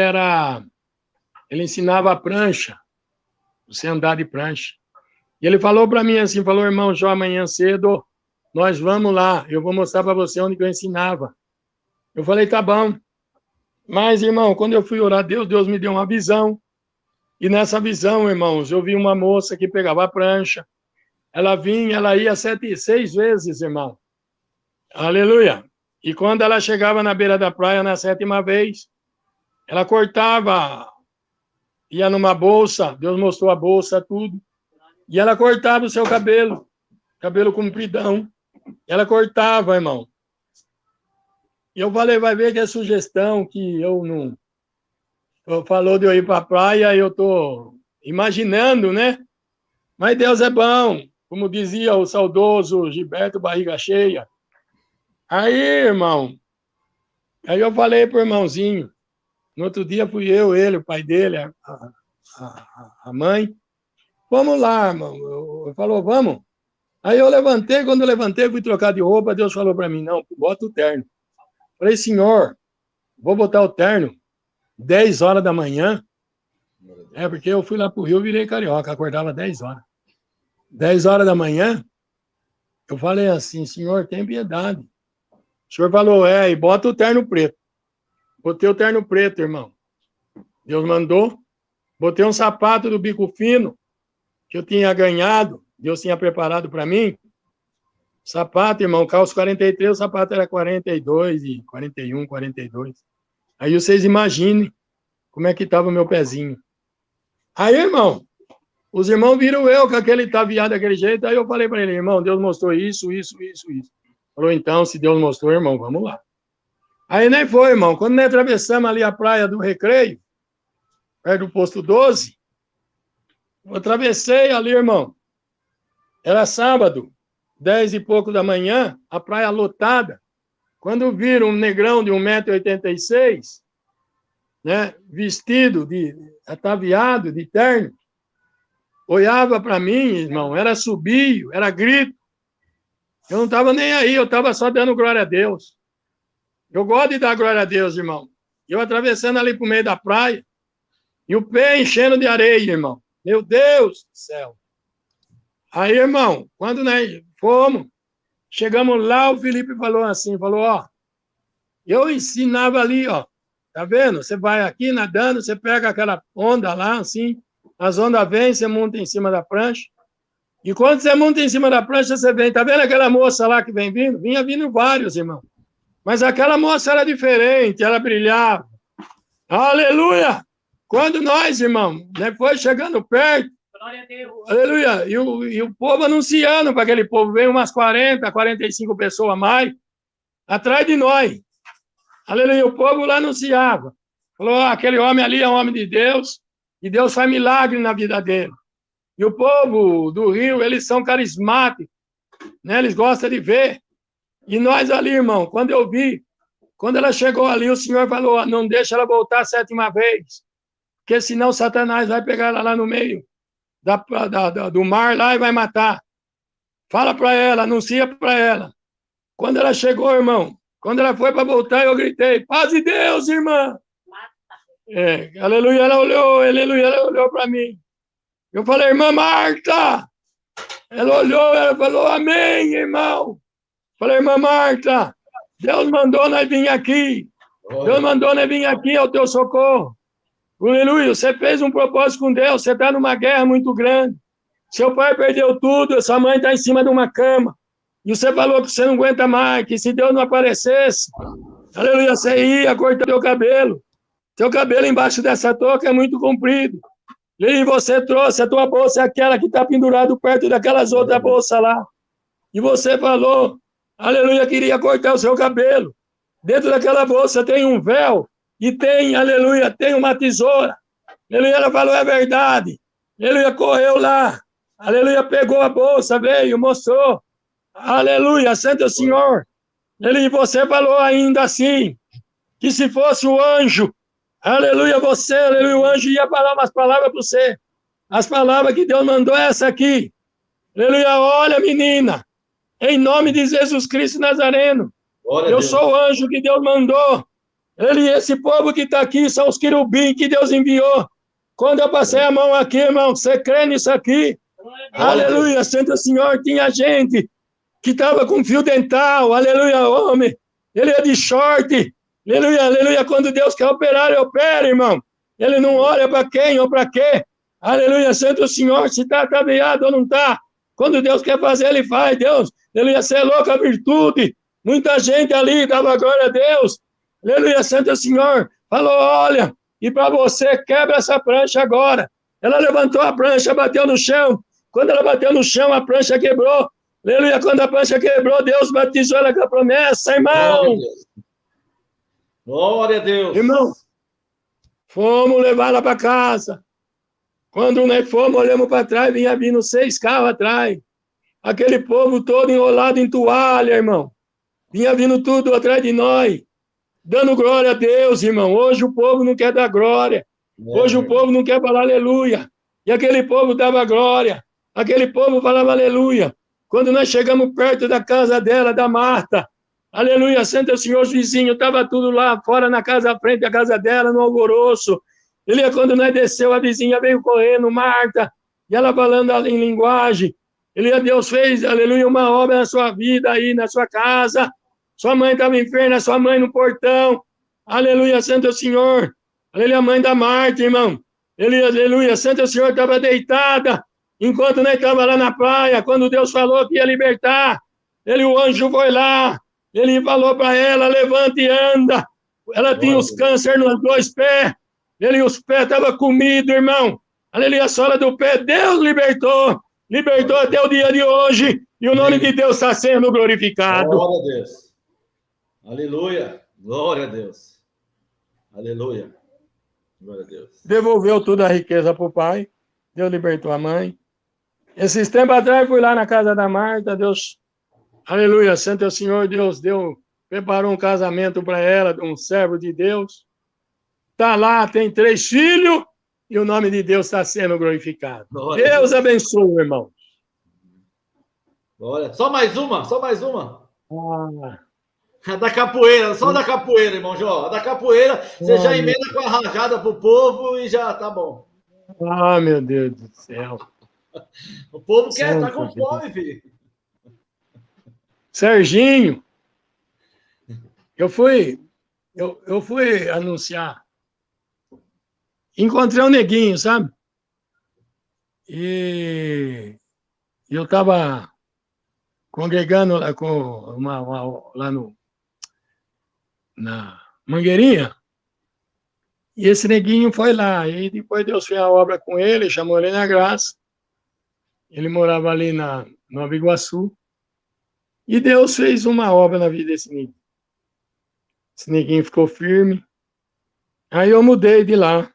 ensinava a prancha, você andar de prancha. E ele falou para mim assim, falou, irmão Jó, amanhã cedo, nós vamos lá, eu vou mostrar para você onde que eu ensinava. Eu falei, tá bom. Mas, irmão, quando eu fui orar a Deus, Deus me deu uma visão. E nessa visão, irmãos, eu vi uma moça que pegava a prancha. Ela vinha, ela ia 6 vezes, irmão. Aleluia. E quando ela chegava na beira da praia, na 7ª vez, ela cortava, ia numa bolsa, Deus mostrou a bolsa, tudo. E ela cortava o seu cabelo compridão. Ela cortava, irmão. E eu falei, vai ver que é sugestão que eu não... Falou de eu ir para a praia, eu estou imaginando, né? Mas Deus é bom, como dizia o saudoso Gilberto Barriga Cheia. Aí, irmão, aí eu falei para o irmãozinho, No outro dia fui eu, ele, o pai dele, a mãe. Vamos lá, irmão. Eu falou, vamos. Aí eu levantei, quando eu levantei, fui trocar de roupa, Deus falou para mim, não, bota o terno. Falei, senhor, vou botar o terno 10 horas da manhã. É, porque eu fui lá pro Rio, virei carioca, acordava 10 horas. 10 horas da manhã, eu falei assim, senhor, tem piedade. O senhor falou, e bota o terno preto. Botei o terno preto, irmão. Deus mandou. Botei um sapato do bico fino, que eu tinha ganhado, Deus tinha preparado para mim. Sapato, irmão, calço 43, o sapato era 42, e 41, 42. Aí vocês imaginem como é que estava o meu pezinho. Aí, irmão, os irmãos viram eu com aquele taviado daquele jeito, aí eu falei para ele, irmão, Deus mostrou isso. Falou, então, se Deus mostrou, irmão, vamos lá. Aí nem foi, irmão. Quando nós atravessamos ali a praia do Recreio, perto do posto 12, eu atravessei ali, irmão. Era sábado, 10 e pouco da manhã, a praia lotada. Quando viram um negrão de 1,86 m, né, vestido, ataviado, de terno, olhava para mim, irmão, era subio, era grito. Eu não estava nem aí, eu estava só dando glória a Deus. Eu gosto de dar glória a Deus, irmão. Eu atravessando ali para o meio da praia, e o pé enchendo de areia, irmão. Meu Deus do céu. Aí, irmão, quando nós fomos, chegamos lá, o Felipe falou assim, ó, eu ensinava ali, ó, tá vendo? Você vai aqui nadando, você pega aquela onda lá, assim, as ondas vêm, você monta em cima da prancha, e quando você monta em cima da prancha, você vem, tá vendo aquela moça lá que vem vindo? Vinha vindo vários, irmão. Mas aquela moça era diferente, ela brilhava. Aleluia! Quando nós, irmão, né, foi chegando perto, aleluia, e o povo anunciando para aquele povo, veio umas 40, 45 pessoas a mais, atrás de nós. Aleluia, o povo lá anunciava. Falou, aquele homem ali é um homem de Deus, e Deus faz milagre na vida dele. E o povo do Rio, eles são carismáticos, né, eles gostam de ver. E nós ali, irmão, quando eu vi, quando ela chegou ali, o Senhor falou, não deixa ela voltar a 7ª vez, porque senão Satanás vai pegar ela lá no meio do mar lá e vai matar. Fala para ela, anuncia para ela. Quando ela chegou, irmão, quando ela foi para voltar, eu gritei, paz de Deus, irmã. Aleluia, ela olhou para mim. Eu falei, irmã Marta. Ela olhou, ela falou, amém, irmão. Falei, irmã Marta, Deus mandou nós vir aqui. Deus mandou nós vir aqui ao teu socorro. Aleluia, você fez um propósito com Deus, você está numa guerra muito grande. Seu pai perdeu tudo, sua mãe está em cima de uma cama. E você falou que você não aguenta mais, que se Deus não aparecesse, aleluia, você ia cortar teu cabelo. Teu cabelo embaixo dessa touca é muito comprido. E você trouxe, a tua bolsa é aquela que está pendurada perto daquelas outras bolsas lá. E você falou, aleluia, queria cortar o seu cabelo. Dentro daquela bolsa tem um véu e tem, aleluia, tem uma tesoura. Aleluia, ela falou, é verdade. Aleluia, correu lá. Aleluia, pegou a bolsa, veio, mostrou. Aleluia, Santo Senhor. E você falou ainda assim, que se fosse o anjo, aleluia, aleluia, o anjo ia falar umas palavras para você. As palavras que Deus mandou é essa aqui. Aleluia, olha, menina, em nome de Jesus Cristo Nazareno, eu sou o anjo que Deus mandou. Esse povo que está aqui são os querubins que Deus enviou. Quando eu passei a mão aqui, irmão, você crê nisso aqui? Aleluia, Santo Senhor, tinha gente que estava com fio dental, aleluia, homem, ele é de short, aleluia, quando Deus quer operar, ele opera, irmão. Ele não olha para quem ou para quê. Aleluia, Santo Senhor, se está ataviado ou não está. Quando Deus quer fazer, ele faz, Deus, aleluia, você é louca a virtude. Muita gente ali dava glória a Deus. Aleluia, Santo Senhor, falou, olha, e para você, quebra essa prancha agora. Ela levantou a prancha, bateu no chão. Quando ela bateu no chão, a prancha quebrou. Aleluia, quando a prancha quebrou, Deus batizou ela com a promessa, irmão. Glória a Deus. Irmão, fomos levar ela para casa. Quando nós fomos, olhamos para trás, vinha vindo 6 carros atrás. Aquele povo todo enrolado em toalha, irmão. Vinha vindo tudo atrás de nós. dando glória a Deus, irmão. Hoje o povo não quer dar glória. Hoje o povo não quer falar aleluia. E aquele povo dava glória. Aquele povo falava aleluia. Quando nós chegamos perto da casa dela, da Marta, aleluia, santo é o Senhor, os vizinhos, estava tudo lá fora na casa, à frente da casa dela, no alvoroço. Ele, quando nós desceu, a vizinha veio correndo, Marta, e ela falando em linguagem. Ele, Deus fez, aleluia, uma obra na sua vida aí, na sua casa. Sua mãe estava enferma, sua mãe no portão. Aleluia, santo é o Senhor. Aleluia, mãe da Marta, irmão. Ele, aleluia, santo é o Senhor, estava deitada. Enquanto nós estávamos lá na praia, quando Deus falou que ia libertar, o anjo foi lá. Ele falou para ela, levanta e anda. Ela tinha os cânceres nos 2 pés. Os pés estavam comidos, irmão. Aleluia, a sola do pé, Deus libertou. Libertou até o dia de hoje. E o nome de Deus está sendo glorificado. Glória a Deus. Aleluia. Glória a Deus. Aleluia. Glória a Deus. Devolveu toda a riqueza para o pai. Deus libertou a mãe. Esses tempos atrás, fui lá na casa da Marta. Deus, aleluia, santo é o Senhor. Deus preparou um casamento para ela, de um servo de Deus. Está lá, tem 3 filhos. E o nome de Deus está sendo glorificado. Glória Deus abençoe, irmão. Glória. Só mais uma, só mais uma. Ah. Da capoeira, só da capoeira, irmão Jó. Da capoeira, você já emenda com a rajada pro povo e já tá bom. Ah, meu Deus do céu. O povo quer estar com fome, filho. Serginho, eu fui anunciar. Encontrei um neguinho, sabe? E eu estava congregando lá, lá na Mangueirinha. E esse neguinho foi lá. E depois Deus fez a obra com ele, chamou ele na graça. Ele morava ali na Nova Iguaçu. E Deus fez uma obra na vida desse neguinho. Esse neguinho ficou firme. Aí eu mudei de lá.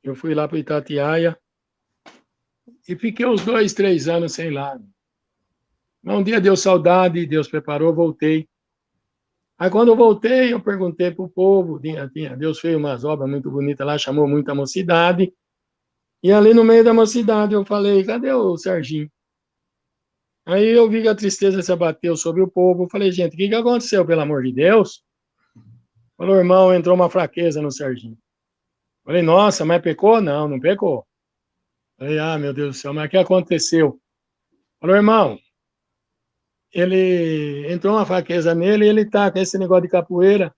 Eu fui lá para Itatiaia. E fiquei uns 2, 3 anos sem lá. Mas um dia deu saudade, Deus preparou, voltei. Aí quando eu voltei, eu perguntei para o povo, Deus fez umas obras muito bonitas lá, chamou muita mocidade. E ali no meio da mocidade eu falei, cadê o Serginho? Aí eu vi que a tristeza se abateu sobre o povo. Eu falei, gente, o que aconteceu, pelo amor de Deus? Falou, irmão, entrou uma fraqueza no Serginho. Falei, nossa, mas pecou? Não, não pecou. Falei, meu Deus do céu, mas o que aconteceu? Falou, irmão, ele entrou uma fraqueza nele e ele tá com esse negócio de capoeira.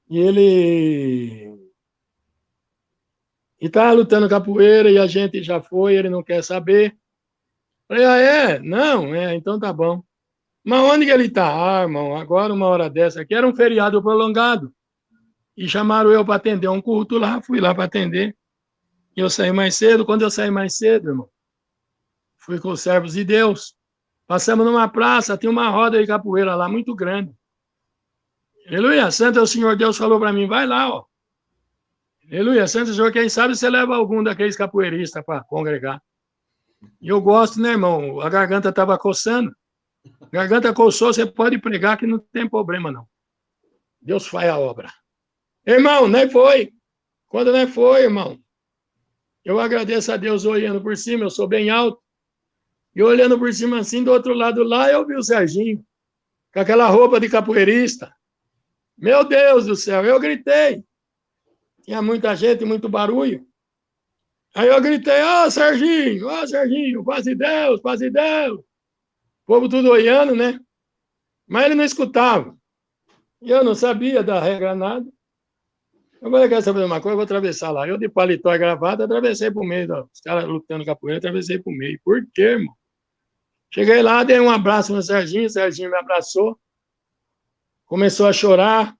E ele tá lutando capoeira e a gente já foi, ele não quer saber. Falei, é? Não, então tá bom. Mas onde que ele tá? Irmão, agora uma hora dessa aqui era um feriado prolongado. E chamaram eu para atender um culto lá, fui lá para atender. E eu saí mais cedo. Quando eu saí mais cedo, irmão, fui com os servos de Deus. Passamos numa praça, tinha uma roda de capoeira lá, muito grande. Aleluia, santo é o Senhor, Deus falou para mim, vai lá, ó. Aleluia, santo é o Senhor, quem sabe você leva algum daqueles capoeiristas para congregar. E eu gosto, né, irmão? A garganta estava coçando. A garganta coçou, você pode pregar que não tem problema, não. Deus faz a obra. Irmão, nem foi. Quando não foi, irmão, eu agradeço a Deus olhando por cima, eu sou bem alto. E olhando por cima assim, do outro lado lá, eu vi o Serginho, com aquela roupa de capoeirista. Meu Deus do céu, eu gritei. Tinha muita gente, muito barulho. Aí eu gritei, Serginho, paz de Deus, paz de Deus. O povo tudo olhando, né? Mas ele não escutava. E eu não sabia da regra nada. Eu falei, quer saber uma coisa? Eu vou atravessar lá. Eu de paletó e gravata, atravessei por meio. Os caras lutando capoeira, atravessei por meio. Por quê, irmão? Cheguei lá, dei um abraço no Serginho, o Serginho me abraçou. Começou a chorar.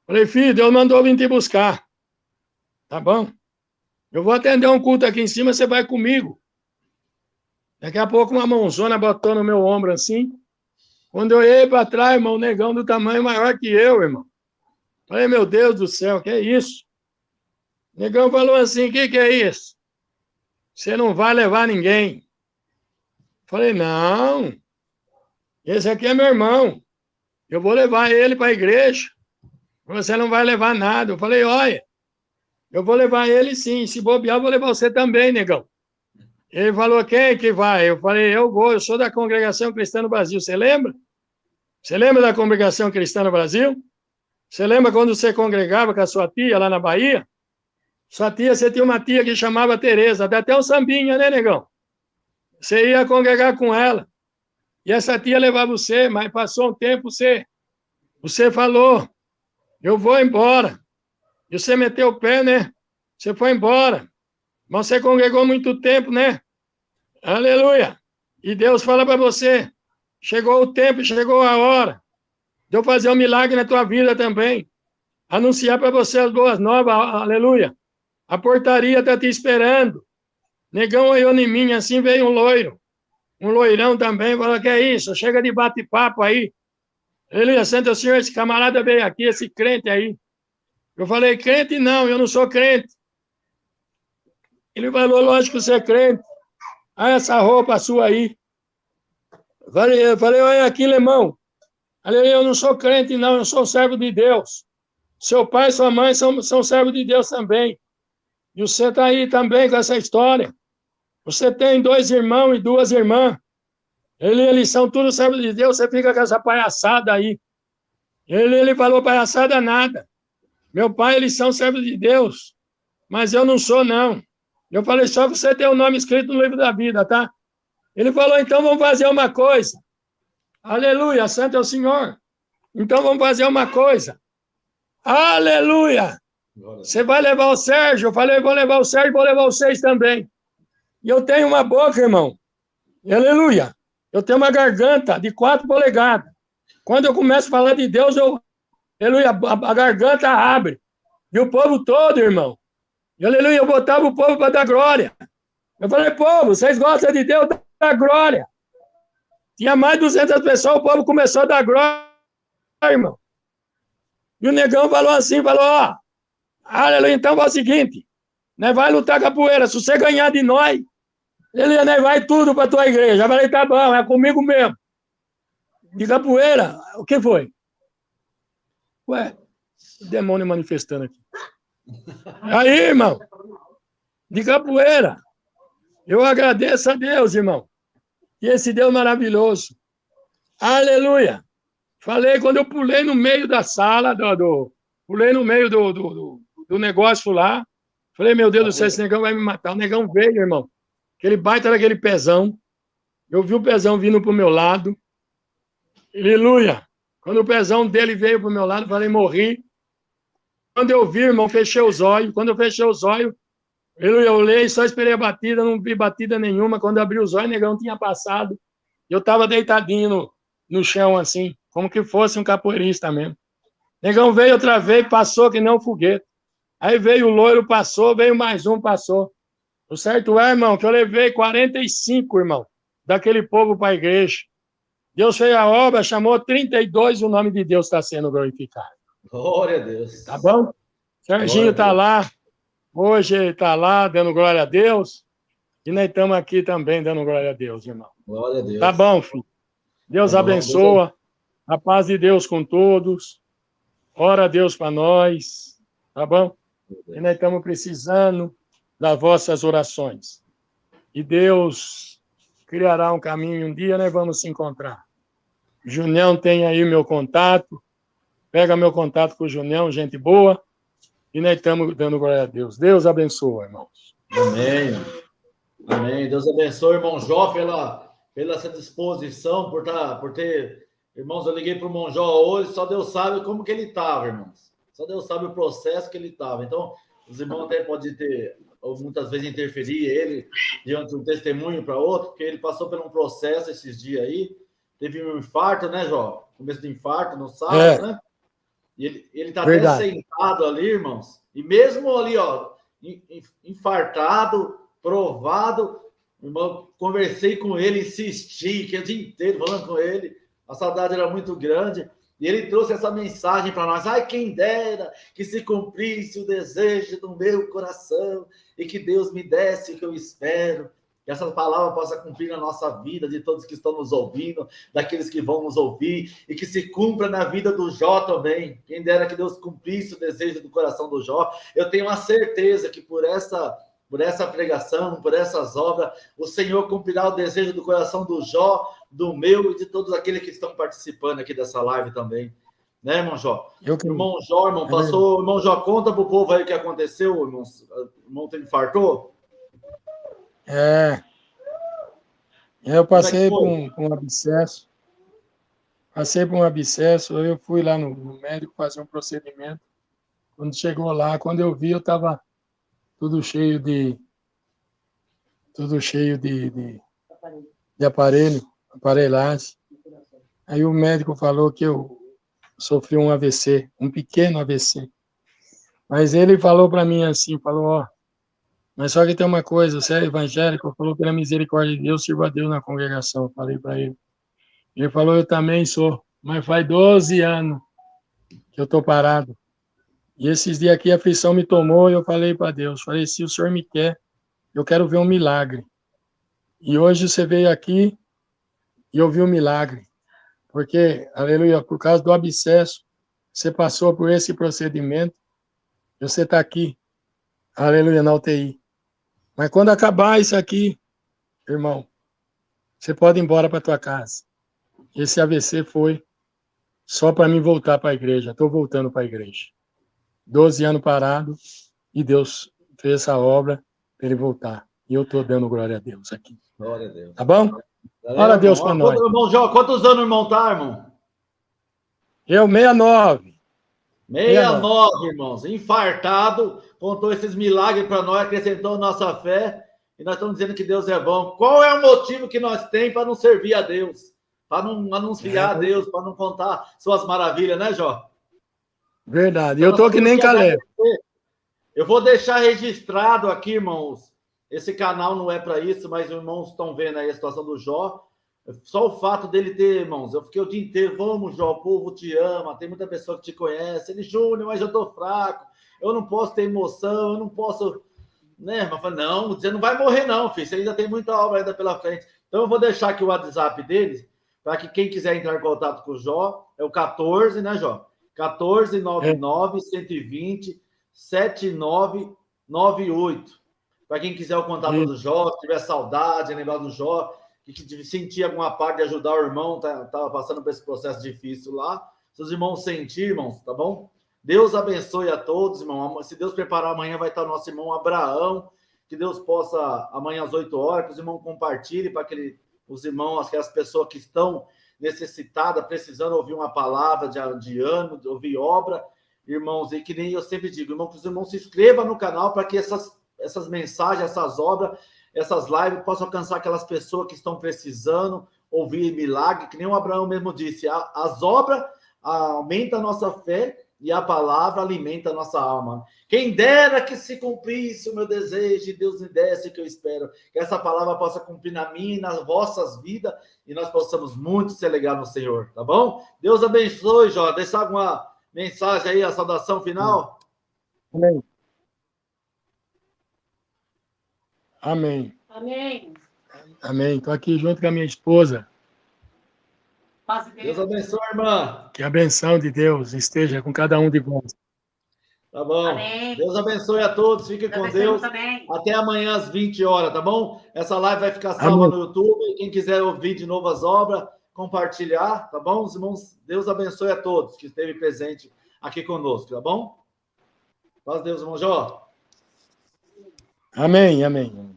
Falei, filho, Deus mandou vir te buscar. Tá bom? Eu vou atender um culto aqui em cima, você vai comigo. Daqui a pouco uma mãozona botou no meu ombro assim. Quando eu olhei para trás, irmão, o negão do tamanho maior que eu, irmão. Falei, meu Deus do céu, que é isso? O negão falou assim, o que é isso? Você não vai levar ninguém. Falei, não, esse aqui é meu irmão. eu vou levar ele para a igreja. Você não vai levar nada. Eu falei, olha, eu vou levar ele sim. Se bobear, eu vou levar você também, negão. Ele falou, quem que vai? Eu falei, eu vou, eu sou da Congregação Cristã no Brasil. Você lembra? Você lembra da Congregação Cristã no Brasil? Você lembra quando você congregava com a sua tia lá na Bahia? Sua tia, você tinha uma tia que chamava Tereza, dá até um sambinha, né, negão? Você ia congregar com ela. E essa tia levava você, mas passou um tempo, você falou, eu vou embora. E você meteu o pé, né? Você foi embora. Mas você congregou muito tempo, né? Aleluia! E Deus fala para você, chegou o tempo, chegou a hora de eu fazer um milagre na tua vida também. Anunciar para você as boas novas, aleluia. A portaria está te esperando. Negão olhou em mim, assim veio um loirão também, falou, que é isso? Chega de bate-papo aí. Aleluia, Santo Senhor, esse camarada veio aqui, esse crente aí. Eu falei, crente não, eu não sou crente. Ele falou, lógico que você é crente. Ah, essa roupa sua aí. Eu falei, olha aqui, irmão. Eu não sou crente, não, eu sou servo de Deus. Seu pai e sua mãe são servos de Deus também. E você está aí também com essa história. Você tem 2 irmãos e 2 irmãs. Eles são todos servos de Deus, você fica com essa palhaçada aí. Ele falou palhaçada nada. Meu pai, eles são servos de Deus. Mas eu não sou, não. Eu falei, só você tem o nome escrito no livro da vida, tá? Ele falou, então vamos fazer uma coisa. Aleluia, santo é o Senhor. Então vamos fazer uma coisa. Aleluia! Você vai levar o Sérgio? Eu falei, vou levar o Sérgio, vou levar vocês também. E eu tenho uma boca, irmão. Aleluia! Eu tenho uma garganta de 4 polegadas. Quando eu começo a falar de Deus, aleluia, a garganta abre. E o povo todo, irmão. Aleluia, eu botava o povo para dar glória. Eu falei, povo, vocês gostam de Deus, dá glória. Tinha mais de 200 pessoas, o povo começou a dar glória, irmão. E o negão falou assim, falou, ó, aleluia, então faz o seguinte, né, vai lutar capoeira, se você ganhar de nós, ele né, vai tudo para tua igreja. Eu falei, tá bom, é comigo mesmo. De capoeira, o que foi? Ué, o demônio manifestando aqui. Aí, irmão, de capoeira, eu agradeço a Deus, irmão. E esse Deus maravilhoso. Aleluia. Falei, quando eu pulei no meio da sala, pulei no meio do negócio lá, falei, meu Deus do céu, esse negão vai me matar. O negão veio, irmão. Aquele baita daquele pezão. Eu vi o pezão vindo para o meu lado. Aleluia. Quando o pezão dele veio para o meu lado, falei, morri. Quando eu vi, irmão, fechei os olhos. Quando eu fechei os olhos, eu olhei, só esperei a batida, não vi batida nenhuma. Quando eu abri os olhos, o negão tinha passado. Eu estava deitadinho no chão, assim, como que fosse um capoeirista mesmo. O negão veio outra vez, passou que nem um foguete. Aí veio o loiro, passou, veio mais um, passou. O certo é, irmão, que eu levei 45, irmão, daquele povo para a igreja. Deus fez a obra, chamou 32 e o nome de Deus está sendo glorificado. Glória a Deus. Tá bom? Serginho está lá. Hoje ele está lá, dando glória a Deus. E nós estamos aqui também dando glória a Deus, irmão. Glória a Deus. Tá bom, filho. Deus abençoa. Deus. A paz de Deus com todos. Ora a Deus para nós. Tá bom? E nós estamos precisando das vossas orações. E Deus criará um caminho. Um dia nós vamos se encontrar. Junião tem aí meu contato. Pega meu contato com o Junião, gente boa. E nós estamos dando glória a Deus. Deus abençoe, irmãos. Amém. Amém. Deus abençoe, irmão Jó, pela essa disposição, por ter... Irmãos, eu liguei para o irmão Jó hoje, só Deus sabe como que ele estava, irmãos. Só Deus sabe o processo que ele estava. Então, os irmãos até podem ter, ou muitas vezes interferir ele diante de um testemunho para outro, porque ele passou por um processo esses dias aí. Teve um infarto, né, Jó? Começo de infarto no sábado, né? E ele está até sentado ali, irmãos. E mesmo ali, ó, infartado, provado, irmão, conversei com ele, insisti, que o dia inteiro falando com ele. A saudade era muito grande. E ele trouxe essa mensagem para nós. Ai, quem dera que se cumprisse o desejo do meu coração e que Deus me desse o que eu espero. Que essa palavra possa cumprir na nossa vida, de todos que estão nos ouvindo, daqueles que vão nos ouvir, e que se cumpra na vida do Jó também. Quem dera que Deus cumprisse o desejo do coração do Jó. Eu tenho a certeza que por essa pregação, por essas obras, o Senhor cumprirá o desejo do coração do Jó, do meu e de todos aqueles que estão participando aqui dessa live também. Né, irmão Jó? Irmão Jó, irmão, passou... Irmão Jó, conta pro povo aí o que aconteceu, irmão. O irmão infartou? Eu passei por um abscesso. Passei por um abscesso, eu fui lá no médico fazer um procedimento. Quando chegou lá, quando eu vi, eu estava tudo cheio de aparelhagem. Aí o médico falou que eu sofri um AVC, um pequeno AVC. Mas ele falou para mim assim, falou, mas só que tem uma coisa, você é evangélico, falou pela misericórdia de Deus, sirva a Deus na congregação, falei para ele. Ele falou, eu também sou, mas faz 12 anos que eu estou parado. E esses dias aqui a aflição me tomou e eu falei para Deus, falei, se o Senhor me quer, eu quero ver um milagre. E hoje você veio aqui e eu vi um milagre. Porque, aleluia, por causa do abscesso, você passou por esse procedimento, e você está aqui, aleluia, na UTI. Mas quando acabar isso aqui, irmão, você pode ir embora para tua casa. Esse AVC foi só para mim voltar para a igreja. Estou voltando para a igreja. 12 anos parado e Deus fez essa obra para ele voltar. E eu estou dando glória a Deus aqui. Glória a Deus. Tá bom? Glória a Deus para nós. Irmão Jó, quantos anos o irmão tá, irmão? Eu, 69. 69, irmãos. Infartado, contou esses milagres para nós, acrescentou nossa fé. E nós estamos dizendo que Deus é bom. Qual é o motivo que nós temos para não servir a Deus? Para não anunciar a Deus, para não contar suas maravilhas, né, Jó? Verdade. Então, eu estou que nem Caleb. Eu vou deixar registrado aqui, irmãos. Esse canal não é para isso, mas os irmãos estão vendo aí a situação do Jó. Só o fato dele ter, irmãos, eu fiquei o dia inteiro, vamos, Jó, o povo te ama, tem muita pessoa que te conhece. Ele, Júnior, mas eu tô fraco, eu não posso ter emoção, eu não posso, né? Mas eu falei, não, você não vai morrer não, filho, você ainda tem muita obra ainda pela frente. Então eu vou deixar aqui o WhatsApp deles, para que quem quiser entrar em contato com o Jó, é o 14, né, Jó? 1499-120-7998. Para quem quiser o contato do Jó, se tiver saudade, lembrar do Jó, que sentir alguma parte de ajudar o irmão, estava passando por esse processo difícil lá. Se os irmãos sentirem, irmãos, tá bom? Deus abençoe a todos, irmão. Se Deus preparar, amanhã vai estar o nosso irmão Abraão. Que Deus possa, amanhã às 8 horas, que os irmãos compartilhem para os irmãos, aquelas pessoas que estão necessitadas, precisando ouvir uma palavra de ânimo, de ouvir obra, irmãos. E que nem eu sempre digo, irmão, que os irmãos se inscrevam no canal para que essas mensagens, essas obras, essas lives possam alcançar aquelas pessoas que estão precisando ouvir milagre, que nem o Abraão mesmo disse, as obras aumentam a nossa fé e a palavra alimenta a nossa alma. Quem dera que se cumprisse o meu desejo e Deus me desse o que eu espero, que essa palavra possa cumprir na minha e nas vossas vidas e nós possamos muito se alegrar no Senhor, tá bom? Deus abençoe, Jó. Deixa alguma mensagem aí, a saudação final? Amém. Amém. Amém. Amém. Estou aqui junto com a minha esposa. Deus abençoe, irmã. Que a benção de Deus esteja com cada um de vós. Tá bom. Amém. Deus abençoe a todos. Fiquem com Deus. Também. Até amanhã às 20 horas, tá bom? Essa live vai ficar salva no YouTube. Quem quiser ouvir de novo as obras, compartilhar, tá bom? Os irmãos, Deus abençoe a todos que esteve presente aqui conosco, tá bom? Paz Deus, irmão Jó. Amém, amém.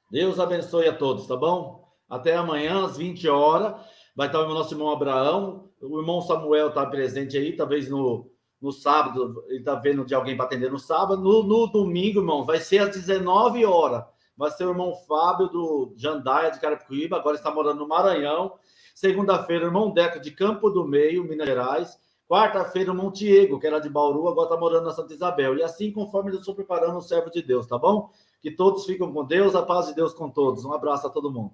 Deus abençoe a todos, tá bom? Até amanhã, às 20 horas. Vai estar o nosso irmão Abraão. O irmão Samuel está presente aí, talvez no sábado. Ele está vendo de alguém para atender no sábado. No domingo, irmão, vai ser às 19 horas. Vai ser o irmão Fábio do Jandaia, de Carapicuíba. Agora está morando no Maranhão. Segunda-feira, o irmão Deco, de Campo do Meio, Minas Gerais. Quarta-feira, o irmão Diego, que era de Bauru, agora está morando na Santa Isabel. E assim, conforme eu estou preparando o servo de Deus, tá bom? Que todos fiquem com Deus, a paz de Deus com todos. Um abraço a todo mundo.